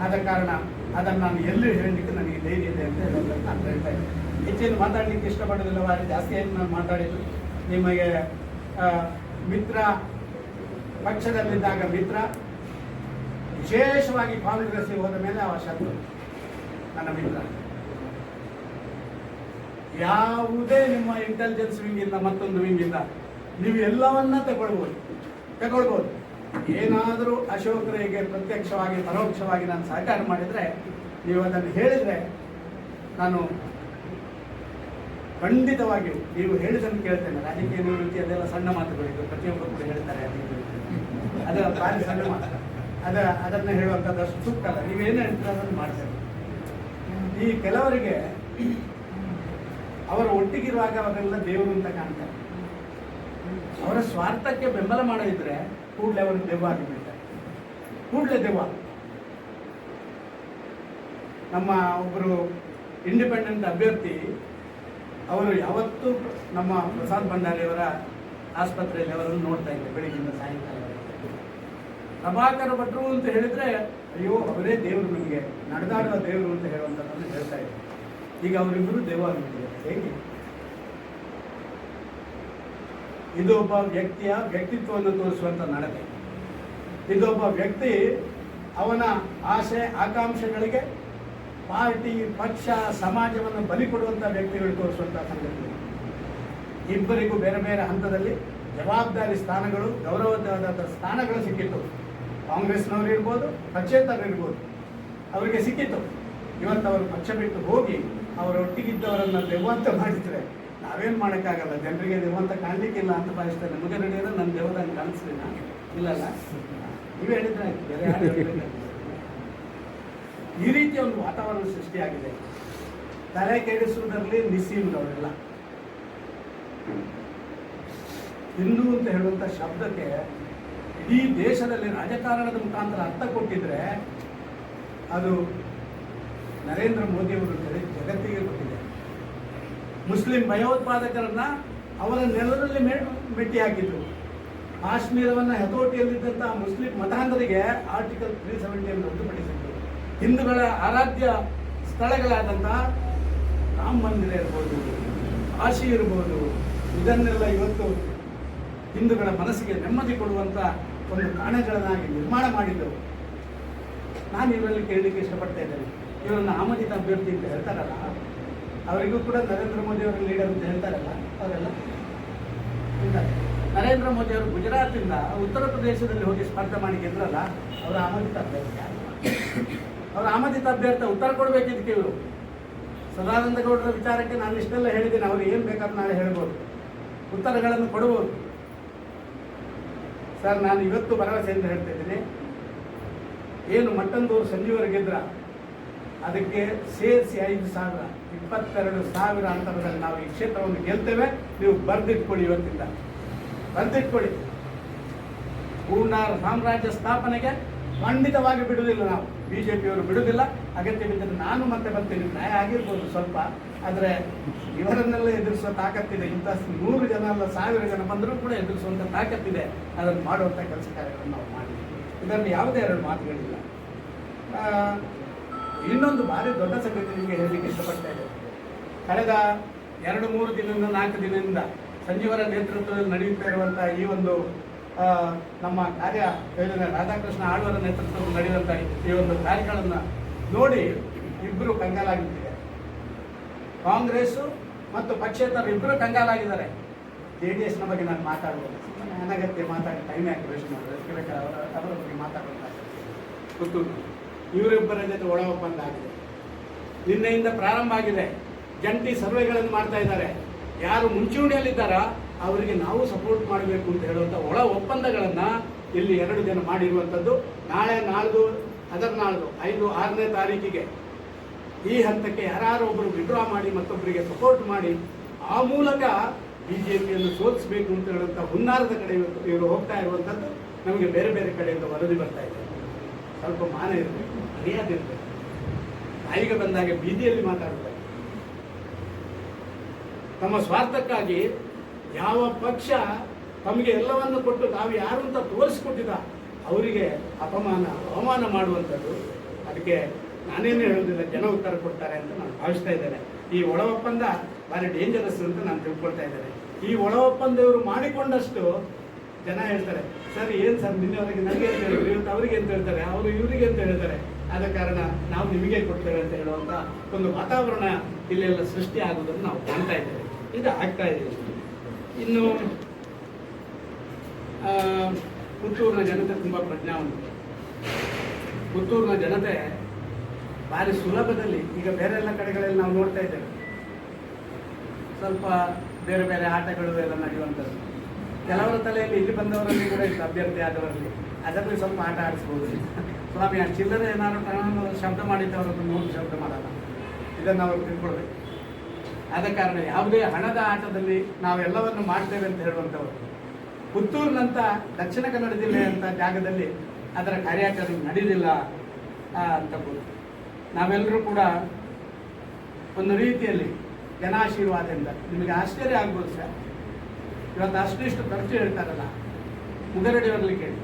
[SPEAKER 1] ಆದ ಕಾರಣ ಅದನ್ನು ನಾನು ಎಲ್ಲಿ ಹೇಳಲಿಕ್ಕೆ ನನಗೆ ಧೈರ್ಯ ಇದೆ ಅಂತ ಹೇಳೋದನ್ನು ನಾನು ಹೇಳ್ತಾ ಇದ್ದೀನಿ. ಹೆಚ್ಚಿನ ಮಾತಾಡಲಿಕ್ಕೆ ಇಷ್ಟಪಡೋದಿಲ್ಲ. ಜಾಸ್ತಿ ಏನು ನಾನು ಮಾತಾಡಿದ್ದು ನಿಮಗೆ ಮಿತ್ರ ಪಕ್ಷದಲ್ಲಿದ್ದಾಗ ಮಿತ್ರ, ವಿಶೇಷವಾಗಿ ಕಾಂಗ್ರೆಸ್ಸಿಗೆ ಹೋದ ಮೇಲೆ ಅವ ಶತ್ರು ನನ್ನ ಮಿತ್ರ. ಯಾವುದೇ ನಿಮ್ಮ ಇಂಟೆಲಿಜೆನ್ಸ್ ವಿಂಗಿಂದ ಮತ್ತೊಂದು ವಿಂಗಿಂದ ನೀವು ಎಲ್ಲವನ್ನ ತಗೊಳ್ಬೋದು. ಏನಾದರೂ ಅಶೋಕರಿಗೆ ಪ್ರತ್ಯಕ್ಷವಾಗಿ ಪರೋಕ್ಷವಾಗಿ ನಾನು ಸಹಕಾರ ಮಾಡಿದರೆ, ನೀವು ಅದನ್ನು ಹೇಳಿದರೆ ನಾನು ಖಂಡಿತವಾಗಿಯೂ ನೀವು ಹೇಳಿದ್ದನ್ನು ಕೇಳ್ತೇನೆ. ರಾಜಕೀಯ ನಿವೃತ್ತಿ ಅದೆಲ್ಲ ಸಣ್ಣ ಮಾತುಗಳಿದ್ದು ಪ್ರತಿಯೊಬ್ಬರು ಕೂಡ ಹೇಳ್ತಾರೆ. ಅದರ ಭಾರಿ ಸಣ್ಣ ಮಾತು. ಅದನ್ನು ಹೇಳುವಂಥದ್ದು ಸೂಕ್ತ ಅಲ್ಲ. ನೀವೇನು ಹೇಳ್ತೀರ ಅದನ್ನು ಮಾಡ್ತೇನೆ. ಈ ಕೆಲವರಿಗೆ ಅವರ ಒಟ್ಟಿಗಿರುವಾಗ ಅವರೆಲ್ಲ ದೇವರು ಅಂತ ಕಾಣ್ತಾರೆ. ಅವರ ಸ್ವಾರ್ಥಕ್ಕೆ ಬೆಂಬಲ ಮಾಡದಿದ್ರೆ ಕೂಡಲೇ ಅವರು ದೆವ್ವ ಆಗಿಬಿಡ್ತಾರೆ. ಕೂಡಲೇ ದೆವ್ವ. ನಮ್ಮ ಒಬ್ಬರು ಇಂಡಿಪೆಂಡೆಂಟ್ ಅಭ್ಯರ್ಥಿ ಅವರು ಯಾವತ್ತೂ ನಮ್ಮ ಪ್ರಸಾದ್ ಭಂಡಾರಿಯವರ ಆಸ್ಪತ್ರೆಯಲ್ಲಿ ಅವರನ್ನು ನೋಡ್ತಾ ಇದ್ದೆ ಬೆಳಿಗ್ಗೆಯಿಂದ ಸಾಯಂಕಾಲ. ಪ್ರಭಾಕರ ಭಟ್ರು ಅಂತ ಹೇಳಿದರೆ ಅಯ್ಯೋ ಅವರೇ ದೇವರು, ನಮಗೆ ನಡೆದಾಡುವ ದೇವರು ಅಂತ ಹೇಳುವಂಥದ್ದನ್ನು ಹೇಳ್ತಾ ಇದ್ದಾರೆ. ಈಗ ಅವರಿಬ್ಬರು ದೆವ್ವ ಆಗಿಬಿಟ್ಟಿದ್ದಾರೆ. ಹೇಗೆ? ಇದು ಒಬ್ಬ ವ್ಯಕ್ತಿಯ ವ್ಯಕ್ತಿತ್ವವನ್ನು ತೋರಿಸುವಂಥ ನಡತೆ. ಇದೊಬ್ಬ ವ್ಯಕ್ತಿ ಅವನ ಆಸೆ ಆಕಾಂಕ್ಷೆಗಳಿಗೆ ಪಾರ್ಟಿ, ಪಕ್ಷ, ಸಮಾಜವನ್ನು ಬಲಿ ಕೊಡುವಂಥ ವ್ಯಕ್ತಿಗಳು ತೋರಿಸುವಂಥ ಸಂಗತಿ. ಇಬ್ಬರಿಗೂ ಬೇರೆ ಬೇರೆ ಹಂತದಲ್ಲಿ ಜವಾಬ್ದಾರಿ ಸ್ಥಾನಗಳು, ಗೌರವವಾದ ಸ್ಥಾನಗಳು ಸಿಕ್ಕಿತ್ತು. ಕಾಂಗ್ರೆಸ್ನವರು ಇರ್ಬೋದು, ಪಕ್ಷೇತರರು ಇರ್ಬೋದು. ಅವರಿಗೆ ಸಿಕ್ಕಿತ್ತು. ಇವತ್ತು ಅವರು ಪಕ್ಷ ಬಿಟ್ಟು ಹೋಗಿ ಅವರೊಟ್ಟಿಗಿದ್ದವರನ್ನು ದೆವ್ವಂತ ಮಾಡಿದರೆ ನಾವೇನು ಮಾಡೋಕ್ಕಾಗಲ್ಲ. ಜನರಿಗೆ ದೆವ್ವಂತ ಕಾಣಲಿಕ್ಕಿಲ್ಲ ಅಂತ ಭಾವಿಸ್ತಾರೆ. ಮುಗರಡಿಯರು ನನ್ನ ದೆವ್ವದಂಗೆ ಕಾಣಿಸ್ಲಿಲ್ಲ, ಇಲ್ಲಲ್ಲ, ನೀವೇ ಹೇಳಿದ್ರೆ ಆಯ್ತು, ಬೇರೆ ಯಾರು ಹೇಳ್ಬೇಕಾಗಿಲ್ಲ. ಈ ರೀತಿಯ ಒಂದು ವಾತಾವರಣ ಸೃಷ್ಟಿಯಾಗಿದೆ. ತಲೆ ಕೆಡಿಸುವುದರಲ್ಲಿ ನಿಸ್ಸೀಮರವರೆಲ್ಲ. ಹಿಂದೂ ಅಂತ ಹೇಳುವಂಥ ಶಬ್ದಕ್ಕೆ ಇಡೀ ದೇಶದಲ್ಲಿ ರಾಜಕಾರಣದ ಮುಖಾಂತರ ಅರ್ಥ ಕೊಟ್ಟಿದ್ರೆ ಅದು ನರೇಂದ್ರ ಮೋದಿಯವರು ಜಗತ್ತಿಗೆ ಕೊಟ್ಟಿದೆ. ಮುಸ್ಲಿಂ ಭಯೋತ್ಪಾದಕರನ್ನ ಅವರ ನೆಲದಲ್ಲಿ ಮೆಟ್ಟಿ ಹಾಕಿದ್ರು. ಕಾಶ್ಮೀರವನ್ನು ಹತೋಟಿಯಲ್ಲಿದ್ದಂಥ ಮುಸ್ಲಿಂ ಮತಾಂಧರಿಗೆ ಆರ್ಟಿಕಲ್ 370 ರದ್ದುಪಡಿಸಿದ್ರು. ಹಿಂದೂಗಳ ಆರಾಧ್ಯ ಸ್ಥಳಗಳಾದಂಥ ರಾಮ ಮಂದಿರ ಇರ್ಬೋದು, ಕಾಶಿ ಇರ್ಬೋದು, ಇದನ್ನೆಲ್ಲ ಇವತ್ತು ಹಿಂದೂಗಳ ಮನಸ್ಸಿಗೆ ನೆಮ್ಮದಿ ಕೊಡುವಂಥ ಒಂದು ತಾಣಗಳನ್ನಾಗಿ ನಿರ್ಮಾಣ ಮಾಡಿದ್ದವು. ನಾನು ಇವರಲ್ಲಿ ಕೇಳಲಿಕ್ಕೆ ಇಷ್ಟಪಡ್ತಾ ಇದ್ದೇನೆ. ಇವರನ್ನು ಆಮದಿತ ಅಭ್ಯರ್ಥಿ ಅಂತ ಹೇಳ್ತಾರಲ್ಲ, ಅವರಿಗೂ ಕೂಡ ನರೇಂದ್ರ ಮೋದಿ ಅವರ ಲೀಡರ್ ಅಂತ ಹೇಳ್ತಾರಲ್ಲ, ಅವರೆಲ್ಲ ಇದ್ದಾರೆ. ನರೇಂದ್ರ ಮೋದಿ ಅವರು ಗುಜರಾತಿಂದ ಉತ್ತರ ಪ್ರದೇಶದಲ್ಲಿ ಹೋಗಿ ಸ್ಪರ್ಧೆ ಮಾಡಿ ಗೆದ್ರಲ್ಲ, ಅವರ ಆಮದಿತ ಅಭ್ಯರ್ಥಿ. ಅವರ ಆಮದಿತ ಅಭ್ಯರ್ಥಿ ಉತ್ತರ ಕೊಡಬೇಕಿದ್ದಕ್ಕೆ ಇವರು. ಸದಾನಂದ ಗೌಡರ ವಿಚಾರಕ್ಕೆ ನಾನು ಇಷ್ಟೆಲ್ಲ ಹೇಳಿದ್ದೀನಿ. ಅವರು ಏನು ಬೇಕಾದ್ರೂ ನಾಳೆ ಹೇಳ್ಬೋದು, ಉತ್ತರಗಳನ್ನು ಕೊಡ್ಬೋದು. ಸರ್, ನಾನು ಇವತ್ತು ಭರವಸೆಯಿಂದ ಹೇಳ್ತಾ ಇದ್ದೀನಿ, ಏನು ಮಟ್ಟಂದೂರು ಸಂಜೀವರು ಗೆದ್ರ ಅದಕ್ಕೆ ಸೇರಿಸಿ 5,000, 22,000 ಅಂತರದಲ್ಲಿ ನಾವು ಈ ಕ್ಷೇತ್ರವನ್ನು ಗೆಲ್ತೇವೆ. ನೀವು ಬರೆದಿಟ್ಕೊಳ್ಳಿ, ಇವತ್ತಿಂದ ಬರೆದಿಟ್ಕೊಳ್ಳಿ. ಪೂರ್ಣ ಸಾಮ್ರಾಜ್ಯ ಸ್ಥಾಪನೆಗೆ ಖಂಡಿತವಾಗಿ ಬಿಡುವುದಿಲ್ಲ. ನಾವು ಬಿಜೆಪಿಯವರು ಬಿಡುವುದಿಲ್ಲ. ಅಗತ್ಯ ಬಿದ್ದರೆ ನಾನು ಮತ್ತೆ ಬರ್ತೀನಿ. ನ್ಯಾಯ ಆಗಿರ್ಬೋದು ಸ್ವಲ್ಪ, ಆದರೆ ಇವರನ್ನೆಲ್ಲ ಎದುರಿಸುವ ತಾಕತ್ತಿದೆ. ಇಂಥ 100 ಜನ ಅಲ್ಲ, 1000 ಜನ ಬಂದರೂ ಕೂಡ ಎದುರಿಸುವಂಥ ತಾಕತ್ತಿದೆ. ಅದನ್ನು ಮಾಡುವಂಥ ಕೆಲಸ ಕಾರ್ಯಗಳನ್ನು ನಾವು ಮಾಡಿ, ಇದರಲ್ಲಿ ಯಾವುದೇ ಎರಡು ಮಾತುಗಳಿಲ್ಲ. ಇನ್ನೊಂದು ಭಾರಿ ದೊಡ್ಡ ಸಂಗತಿ ನಿಮಗೆ ಹೇಳಲಿಕ್ಕೆ ಇಷ್ಟಪಡ್ತಾ ಇದೆ. ಕಳೆದ 2-3 ದಿನದಿಂದ 4 ದಿನದಿಂದ ಸಂಜೀವರ ನೇತೃತ್ವದಲ್ಲಿ ನಡೆಯುತ್ತಾ ಇರುವಂಥ ಈ ಒಂದು ನಮ್ಮ ಕಾರ್ಯ ಯೋಜನೆ, ರಾಧಾಕೃಷ್ಣ ಆಳ್ವರ ನೇತೃತ್ವದಲ್ಲಿ ನಡೆಯುವಂಥ ಈ ಒಂದು ಕಾರ್ಯಗಳನ್ನು ನೋಡಿ ಇಬ್ಬರು ಕಂಗಾಲಾಗಿದ್ದಾರೆ. ಕಾಂಗ್ರೆಸ್ಸು ಮತ್ತು ಪಕ್ಷೇತರ ಇಬ್ಬರು ಕಂಗಾಲಾಗಿದ್ದಾರೆ. JDS ಬಗ್ಗೆ ನಾನು ಮಾತಾಡ್ಬೋದು, ಅನಗತ್ಯ ಮಾತಾಡಿ ಟೈಮ್ ಯಾಕೆ ವೇಸ್ಟ್ ಮಾಡೋದು, ಅವರ ಬಗ್ಗೆ ಮಾತಾಡಬೇಕಾಗ್ತದೆ. ಗೊತ್ತು, ಇವರಿಬ್ಬರ ಜೊತೆ ಒಳ ಒಪ್ಪಂದ ಆಗಿದೆ. ನಿನ್ನೆಯಿಂದ ಪ್ರಾರಂಭ ಆಗಿದೆ. ಜಂಟಿ ಸರ್ವೆಗಳನ್ನು ಮಾಡ್ತಾ ಇದ್ದಾರೆ. ಯಾರು ಮುಂಚೂಣಿಯಲ್ಲಿದ್ದಾರೋ ಅವರಿಗೆ ನಾವು ಸಪೋರ್ಟ್ ಮಾಡಬೇಕು ಅಂತ ಹೇಳುವಂಥ ಒಳ ಒಪ್ಪಂದಗಳನ್ನು ಇಲ್ಲಿ 2 ಜನ ಮಾಡಿರುವಂಥದ್ದು. ನಾಳೆ, ನಾಳ್ದು, ಅದರ ನಾಳ್ದು 5, 6ನೇ ತಾರೀಕಿಗೆ ಈ ಹಂತಕ್ಕೆ ಯಾರು ಒಬ್ಬರು ವಿಡ್ರಾ ಮಾಡಿ ಮತ್ತೊಬ್ಬರಿಗೆ ಸಪೋರ್ಟ್ ಮಾಡಿ ಆ ಮೂಲಕ ಬಿಜೆಪಿಯನ್ನು ಸೋಲಿಸಬೇಕು ಅಂತ ಹೇಳುವಂಥ ಹುನ್ನಾರದ ಕಡೆ ಇವರು ಹೋಗ್ತಾ ಇರುವಂಥದ್ದು ನಮಗೆ ಬೇರೆ ಬೇರೆ ಕಡೆಯಿಂದ ವರದಿ ಬರ್ತಾ ಇದೆ. ಸ್ವಲ್ಪ ಮಾನ ಇರಬೇಕು, ಮರ್ಯಾದೆ ಇರಬೇಕು. ಬಾಯಿಗೆ ಬಂದಾಗ ಬೀದಿಯಲ್ಲಿ ಮಾತಾಡ್ತಾರೆ. ತಮ್ಮ ಸ್ವಾರ್ಥಕ್ಕಾಗಿ ಯಾವ ಪಕ್ಷ ತಮಗೆ ಎಲ್ಲವನ್ನು ಕೊಟ್ಟು ತಾವು ಯಾರು ಅಂತ ತೋರಿಸಿಕೊಟ್ಟಿದ ಅವರಿಗೆ ಅವಮಾನ ಮಾಡುವಂಥದ್ದು. ಅದಕ್ಕೆ ನಾನೇನು ಹೇಳೋದಿಲ್ಲ, ಜನ ಉತ್ತರ ಕೊಡ್ತಾರೆ ಅಂತ ನಾನು ಭಾವಿಸ್ತಾ ಇದ್ದೇನೆ. ಈ ಒಳ ಒಪ್ಪಂದ ಭಾರಿ ಡೇಂಜರಸ್ ಅಂತ ನಾನು ತಿಳ್ಕೊಳ್ತಾ ಇದ್ದೇನೆ. ಈ ಒಳ ಒಪ್ಪಂದ ಇವರು ಮಾಡಿಕೊಂಡಷ್ಟು ಜನ ಹೇಳ್ತಾರೆ, ಸರ್ ಏನು ಸರ್ ನಿನ್ನೆವರೆಗೆ ನನಗೆ ಅಂತ ಹೇಳಿದ್ರು, ಇವತ್ತು ಅವರಿಗೆ ಅಂತ ಹೇಳ್ತಾರೆ, ಅವರು ಇವರಿಗೆ ಅಂತ ಹೇಳ್ತಾರೆ, ಆದ ಕಾರಣ ನಾವು ನಿಮಗೆ ಕೊಡ್ತೇವೆ ಅಂತ ಹೇಳುವಂಥ ಒಂದು ವಾತಾವರಣ ಇಲ್ಲೆಲ್ಲ ಸೃಷ್ಟಿ ಆಗುವುದನ್ನು ನಾವು ಕಾಣ್ತಾ ಇದ್ದೇವೆ. ಇದು ಆಗ್ತಾ ಇದೆ. ಇನ್ನು ಪುತ್ತೂರಿನ ಜನತೆ ತುಂಬ ಪ್ರಜ್ಞಾವಂತ. ಪುತ್ತೂರಿನ ಜನತೆ ಭಾರಿ ಸುಲಭದಲ್ಲಿ, ಈಗ ಬೇರೆ ಎಲ್ಲ ಕಡೆಗಳಲ್ಲಿ ನಾವು ನೋಡ್ತಾ ಇದ್ದೇವೆ, ಸ್ವಲ್ಪ ಬೇರೆ ಬೇರೆ ಆಟಗಳು ಎಲ್ಲ ನಡೆಯುವಂಥದ್ದು. ಕೆಲವರ ತಲೆಯಲ್ಲಿ ಇಲ್ಲಿ ಬಂದವರಲ್ಲಿ ಕೂಡ ಇತ್ತು, ಅಭ್ಯರ್ಥಿ ಆದವರಲ್ಲಿ, ಅದರಲ್ಲಿ ಸ್ವಲ್ಪ ಆಟ ಆಡಿಸ್ಬೋದು. ಸ್ವಾಮಿ ಆ ಚಿಲ್ಲರೆ ಏನಾದ್ರು ಶಬ್ದ ಮಾಡಿದ್ದವರದ್ದು 100 ಶಬ್ದ ಮಾಡಲ್ಲ. ಇದನ್ನು ಅವರು ತಿಳ್ಕೊಳ್ಬೇಕು. ಆದ ಕಾರಣ ಯಾವುದೇ ಹಣದ ಆಟದಲ್ಲಿ ನಾವೆಲ್ಲವನ್ನು ಮಾಡ್ತೇವೆ ಅಂತ ಹೇಳುವಂಥವ್ರು. ಪುತ್ತೂರಿನಂಥ ದಕ್ಷಿಣ ಕನ್ನಡ ಜಿಲ್ಲೆಯಂಥ ಜಾಗದಲ್ಲಿ ಅದರ ಕಾರ್ಯಾಚರಣೆ ನಡೆಯುವುದಿಲ್ಲ ಅಂತ ಗೊತ್ತು. ನಾವೆಲ್ಲರೂ ಕೂಡ ಒಂದು ರೀತಿಯಲ್ಲಿ ಜನಾಶೀರ್ವಾದದಿಂದ, ನಿಮಗೆ ಆಶ್ಚರ್ಯ ಆಗ್ಬೋದು ಸರ್, ಇವತ್ತು ಅಷ್ಟಿಷ್ಟು ಖರ್ಚು ಹೇಳ್ತಾರಲ್ಲ, ಮುಗರಡಿಯವರಲ್ಲಿ ಕೇಳಿ.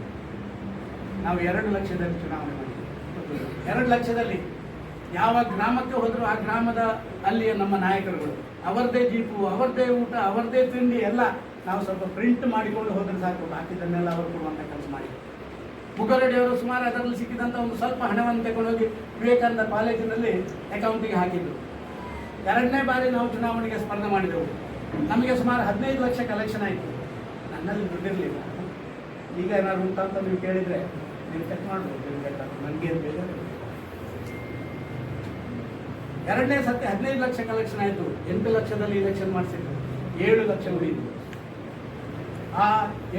[SPEAKER 1] ನಾವು 2 ಲಕ್ಷದಲ್ಲಿ ಚುನಾವಣೆ ಮಾಡಿದ್ವಿ. 2 ಲಕ್ಷದಲ್ಲಿ ಯಾವ ಗ್ರಾಮಕ್ಕೆ ಹೋದರೂ ಆ ಗ್ರಾಮದ ಅಲ್ಲಿಯ ನಮ್ಮ ನಾಯಕರುಗಳು ಅವರದೇ ಜೀಪು, ಅವರದೇ ಊಟ, ಅವರದೇ ತಿಂಡಿ ಎಲ್ಲ ನಾವು ಸ್ವಲ್ಪ ಪ್ರಿಂಟ್ ಮಾಡಿಕೊಂಡು ಹೋದರೆ ಸಾಕು, ಬಾಕಿದನ್ನೆಲ್ಲ ಅವರು ಕೊಡುವಂಥ ಕೆಲಸ ಮಾಡಿ. ಮುಗರಡಿಯವರು ಸುಮಾರು ಅದರಲ್ಲಿ ಸಿಕ್ಕಿದಂಥ ಒಂದು ಸ್ವಲ್ಪ ಹಣವನ್ನು ತಗೊಂಡೋಗಿ ವಿವೇಕಾನಂದ ಕಾಲೇಜಿನಲ್ಲಿ ಅಕೌಂಟಿಗೆ ಹಾಕಿದ್ರು. 2ನೇ ಬಾರಿ ನಾವು ಚುನಾವಣೆಗೆ ಸ್ಪರ್ಧೆ ಮಾಡಿದೆವು. ನಮಗೆ ಸುಮಾರು 15 ಲಕ್ಷ ಕಲೆಕ್ಷನ್ ಆಯಿತು. ನನ್ನಲ್ಲಿ ದುಡ್ಡಿರಲಿಲ್ಲ. ಈಗ ಏನಾದ್ರು ಉಂಟು ಅಂತ ನೀವು ಕೇಳಿದರೆ ನೀವು ಚೆಕ್ ಮಾಡ್ಬೋದು, ನಿಮಗೆ ನನಗೆ ಏನು ಬೇಕಾದ್ರೆ ಎರಡನೇ ಸತಿ 15 ಲಕ್ಷ ಕಲೆಕ್ಷನ್ ಆಯಿತು. 8 ಲಕ್ಷದಲ್ಲಿ ಇಲೆಕ್ಷನ್ ಮಾಡಿಸಿದ್ರು, 7 ಲಕ್ಷ ಉಳಿಯಿತು. ಆ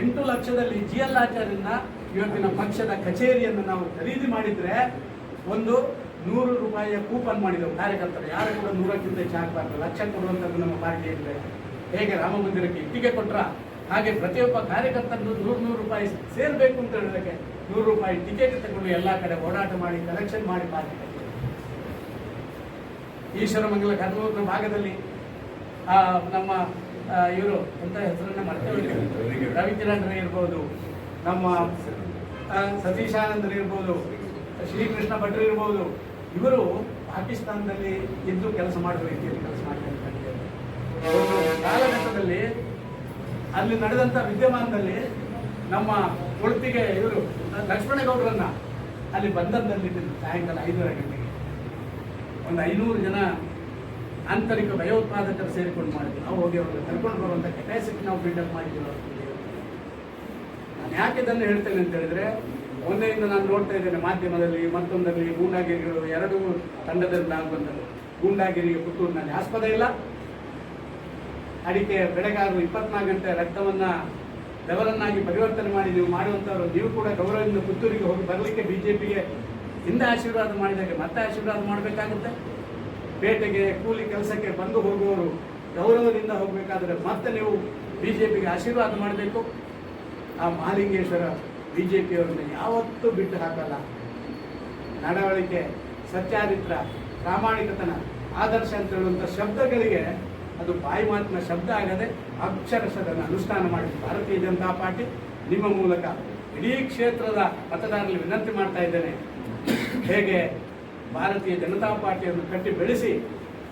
[SPEAKER 1] 8 ಲಕ್ಷದಲ್ಲಿ GL ಆಚಾರ್ಯನ ಇವತ್ತಿನ ಪಕ್ಷದ ಕಚೇರಿಯನ್ನು ನಾವು ಖರೀದಿ ಮಾಡಿದ್ರೆ ಒಂದು 100 ರೂಪಾಯಿಯ ಕೂಪನ್ ಮಾಡಿದೆವು ಕಾರ್ಯಕರ್ತರು. ಯಾರು ಕೂಡ 100ಕ್ಕಿಂತ ಹೆಚ್ಚು ಹಾಕಬಾರ್ದು, ಲಕ್ಷ ಕೊಡುವಂಥದ್ದು ನಮ್ಮ ಪಾರ್ಟಿಯಲ್ಲಿ. ಹೇಗೆ ರಾಮ ಮಂದಿರಕ್ಕೆ ಇಟ್ಟಿಗೆ ಕೊಟ್ರ ಹಾಗೆ ಪ್ರತಿಯೊಬ್ಬ ಕಾರ್ಯಕರ್ತರು 100 ರೂಪಾಯಿ ಸೇರ್ಬೇಕು ಅಂತ ಹೇಳೋದಕ್ಕೆ 100 ರೂಪಾಯಿ ಟಿಕೆಟ್ ತಗೊಂಡು ಎಲ್ಲ ಕಡೆ ಓಡಾಟ ಮಾಡಿ ಕಲೆಕ್ಷನ್ ಮಾಡಿ ಪಾರ್ಟಿ ಈಶ್ವರಮಂಗಲ ಕರ್ನೂರಿನ ಭಾಗದಲ್ಲಿ ನಮ್ಮ ಇವರು ಎಂತ ಹೆಸರನ್ನ ಮರ್ತೇವೆ, ರವಿಕಿರಣ್ ಇರ್ಬೋದು, ನಮ್ಮ ಸತೀಶಾನಂದರು ಇರ್ಬೋದು, ಶ್ರೀಕೃಷ್ಣ ಭಟ್ರು ಇರ್ಬೋದು, ಇವರು ಪಾಕಿಸ್ತಾನದಲ್ಲಿ ಇದ್ದು ಕೆಲಸ ಮಾಡುವ ರೀತಿಯಲ್ಲಿ ಕೆಲಸ ಮಾಡ್ತಾರೆ. ಒಂದು ಕಾಲಘಟ್ಟದಲ್ಲಿ ಅಲ್ಲಿ ನಡೆದಂಥ ವಿದ್ಯಮಾನದಲ್ಲಿ ನಮ್ಮ ಉಡುಪಿಗೆ ಇವರು ಲಕ್ಷ್ಮಣಗೌಡರನ್ನ ಅಲ್ಲಿ ಬಂಧನದಲ್ಲಿದ್ದರು. ಸಾಯಂಕಾಲ 5:30 ಗಂಟೆಗೆ ಒಂದು 500 ಜನ ಆಂತರಿಕ ಭಯೋತ್ಪಾದಕರು ಸೇರಿಕೊಂಡು ಮಾಡಿದ್ವಿ. ನಾವು ಹೋಗಿ ಅವ್ರನ್ನ ಕರ್ಕೊಂಡು ಬರುವಂಥ ಕೆಪಾಸಿಟಿ ನಾವು ಬಿಲ್ಡಪ್ ಮಾಡಿದ್ದೀವಿ. ನಾನು ಯಾಕೆ ಇದನ್ನು ಹೇಳ್ತೇನೆ ಅಂತ ಹೇಳಿದ್ರೆ, ಒಂದೆಯಿಂದ ನಾನು ನೋಡ್ತಾ ಇದ್ದೇನೆ ಮಾಧ್ಯಮದಲ್ಲಿ ಮತ್ತೊಂದರಲ್ಲಿ ಗೂಂಡಾಗಿರಿಗಳು ಎರಡೂ ತಂಡದಲ್ಲಿ ಆಗುವಂಥದ್ದು. ಗೂಂಡಾಗಿರಿಗೆ ಪುತ್ತೂರಿನಲ್ಲಿ ಆಸ್ಪದ ಇಲ್ಲ, ಅಡಿಕೆ ಬೆಳೆಗಾರರು 24 ಗಂಟೆ ರಕ್ತವನ್ನು ಬೆವರನ್ನಾಗಿ ಪರಿವರ್ತನೆ ಮಾಡಿ ನೀವು ಮಾಡುವಂಥವ್ರು. ನೀವು ಕೂಡ ಗೌರವದಿಂದ ಪುತ್ತೂರಿಗೆ ಹೋಗಿ ಬರಲಿಕ್ಕೆ BJPಗೆ ಹಿಂದೆ ಆಶೀರ್ವಾದ ಮಾಡಿದಾಗ ಮತ್ತೆ ಆಶೀರ್ವಾದ ಮಾಡಬೇಕಾಗುತ್ತೆ. ಪೇಟೆಗೆ ಕೂಲಿ ಕೆಲಸಕ್ಕೆ ಬಂದು ಹೋಗುವವರು ಗೌರವದಿಂದ ಹೋಗಬೇಕಾದ್ರೆ ಮತ್ತೆ ನೀವು BJPಗೆ ಆಶೀರ್ವಾದ ಮಾಡಬೇಕು. ಆ ಮಹಾಲಿಂಗೇಶ್ವರ BJPಯವರನ್ನು ಯಾವತ್ತೂ ಬಿಟ್ಟು ಹಾಕಲ್ಲ. ನಡವಳಿಕೆ, ಸಚ್ಚಾರಿತ್ರ, ಪ್ರಾಮಾಣಿಕತನ, ಆದರ್ಶ ಅಂತ ಹೇಳುವಂಥ ಶಬ್ದಗಳಿಗೆ ಅದು ಬಾಯಿ ಮಾತಿನ ಶಬ್ದ ಆಗದೆ ಅಕ್ಷರಶಃ ಅನುಷ್ಠಾನ ಮಾಡಿದ ಭಾರತೀಯ ಜನತಾ ಪಾರ್ಟಿ ನಿಮ್ಮ ಮೂಲಕ ಇಡೀ ಕ್ಷೇತ್ರದ ಮತದಾರರಲ್ಲಿ ವಿನಂತಿ ಮಾಡ್ತಾ ಇದ್ದೇನೆ. ಹೇಗೆ ಭಾರತೀಯ ಜನತಾ ಪಾರ್ಟಿಯನ್ನು ಕಟ್ಟಿ ಬೆಳೆಸಿ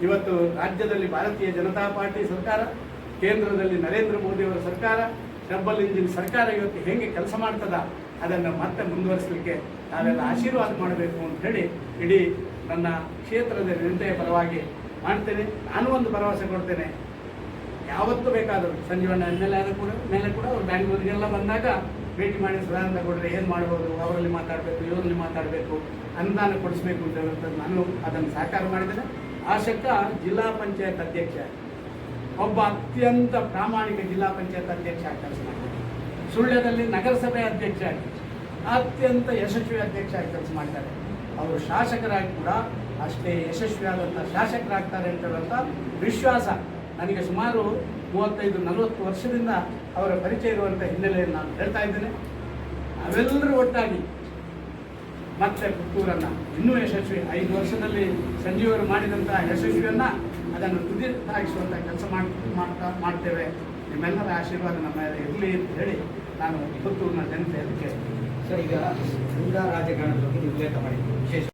[SPEAKER 1] ಇವತ್ತು ರಾಜ್ಯದಲ್ಲಿ ಭಾರತೀಯ ಜನತಾ ಪಾರ್ಟಿ ಸರ್ಕಾರ, ಕೇಂದ್ರದಲ್ಲಿ ನರೇಂದ್ರ ಮೋದಿಯವರ ಸರ್ಕಾರ, ಡಬಲ್ ಇಂಜಿನ್ ಸರ್ಕಾರ ಇವತ್ತು ಹೇಗೆ ಕೆಲಸ ಮಾಡ್ತದ ಅದನ್ನು ಮತ್ತೆ ಮುಂದುವರಿಸಲಿಕ್ಕೆ ನಾವೆಲ್ಲ ಆಶೀರ್ವಾದ ಮಾಡಬೇಕು ಅಂತ ಹೇಳಿ ಇಡೀ ನನ್ನ ಕ್ಷೇತ್ರದ ಜನತೆಯ ಪರವಾಗಿ ಮಾಡ್ತೇನೆ. ನಾನು ಒಂದು ಭರವಸೆ ಕೊಡ್ತೇನೆ, ಯಾವತ್ತೂ ಬೇಕಾದರೂ ಸಂಜೀವಣ್ಣ ಮೇಲೆ ಕೂಡ ಅವ್ರು ಬ್ಯಾಂಗ್ಳೂರಿಗೆಲ್ಲ ಬಂದಾಗ ಭೇಟಿ ಮಾಡಿ ಸದಾನಂದ ಗೌಡರು ಏನು ಮಾಡ್ಬೋದು, ಅವರಲ್ಲಿ ಮಾತಾಡಬೇಕು, ಇವರಲ್ಲಿ ಮಾತಾಡಬೇಕು, ಅನುದಾನ ಕೊಡಿಸ್ಬೇಕು ಅಂತ ಹೇಳುವಂಥದ್ದು ನಾನು ಅದನ್ನು ಸಾಕಾರ ಮಾಡಿದ್ದೇನೆ. ಆ ಶಕ್ತ ಜಿಲ್ಲಾ ಪಂಚಾಯತ್ ಅಧ್ಯಕ್ಷ, ಒಬ್ಬ ಅತ್ಯಂತ ಪ್ರಾಮಾಣಿಕ ಜಿಲ್ಲಾ ಪಂಚಾಯತ್ ಅಧ್ಯಕ್ಷ ಕೆಲಸ ಮಾಡಿದ್ದಾರೆ. ಸುಳ್ಯದಲ್ಲಿ ನಗರಸಭೆ ಅಧ್ಯಕ್ಷ ಆಗಿ ಅತ್ಯಂತ ಯಶಸ್ವಿ ಅಧ್ಯಕ್ಷ ಆಗಿ ಕೆಲಸ ಮಾಡಿದ್ದಾರೆ. ಅವರು ಶಾಸಕರಾಗಿ ಕೂಡ ಅಷ್ಟೇ ಯಶಸ್ವಿಯಾದಂಥ ಶಾಸಕರಾಗ್ತಾರೆ ಅಂತ ಹೇಳುವಂಥ ವಿಶ್ವಾಸ ನನಗೆ ಸುಮಾರು 35-40 ವರ್ಷದಿಂದ ಅವರ ಪರಿಚಯ ಇರುವಂಥ ಹಿನ್ನೆಲೆಯನ್ನು ನಾನು ಹೇಳ್ತಾ ಇದ್ದೇನೆ. ನಾವೆಲ್ಲರೂ ಒಟ್ಟಾಗಿ ಮತ್ತೆ ಪುತ್ತೂರನ್ನು ಇನ್ನೂ ಯಶಸ್ವಿ 5 ವರ್ಷದಲ್ಲಿ ಸಂಜೀವರು ಮಾಡಿದಂಥ ಯಶಸ್ವಿಯನ್ನು ಅದನ್ನು ತುದಿ ಸಾಗಿಸುವಂಥ ಕೆಲಸ ಮಾಡ್ತೇವೆ. ನಿಮ್ಮೆಲ್ಲರ ಆಶೀರ್ವಾದ ನಮ್ಮ ಇರಲಿ ಅಂತ ಹೇಳಿ ನಾನು ಪುತ್ತೂರಿನ ಜನತೆ ಅದಕ್ಕೆ
[SPEAKER 2] ಸರ್, ಈಗ ರಾಜಕಾರಣದ ಬಗ್ಗೆ ಉಲ್ಲೇಖ ಮಾಡಿದ್ದೀವಿ ವಿಶೇಷ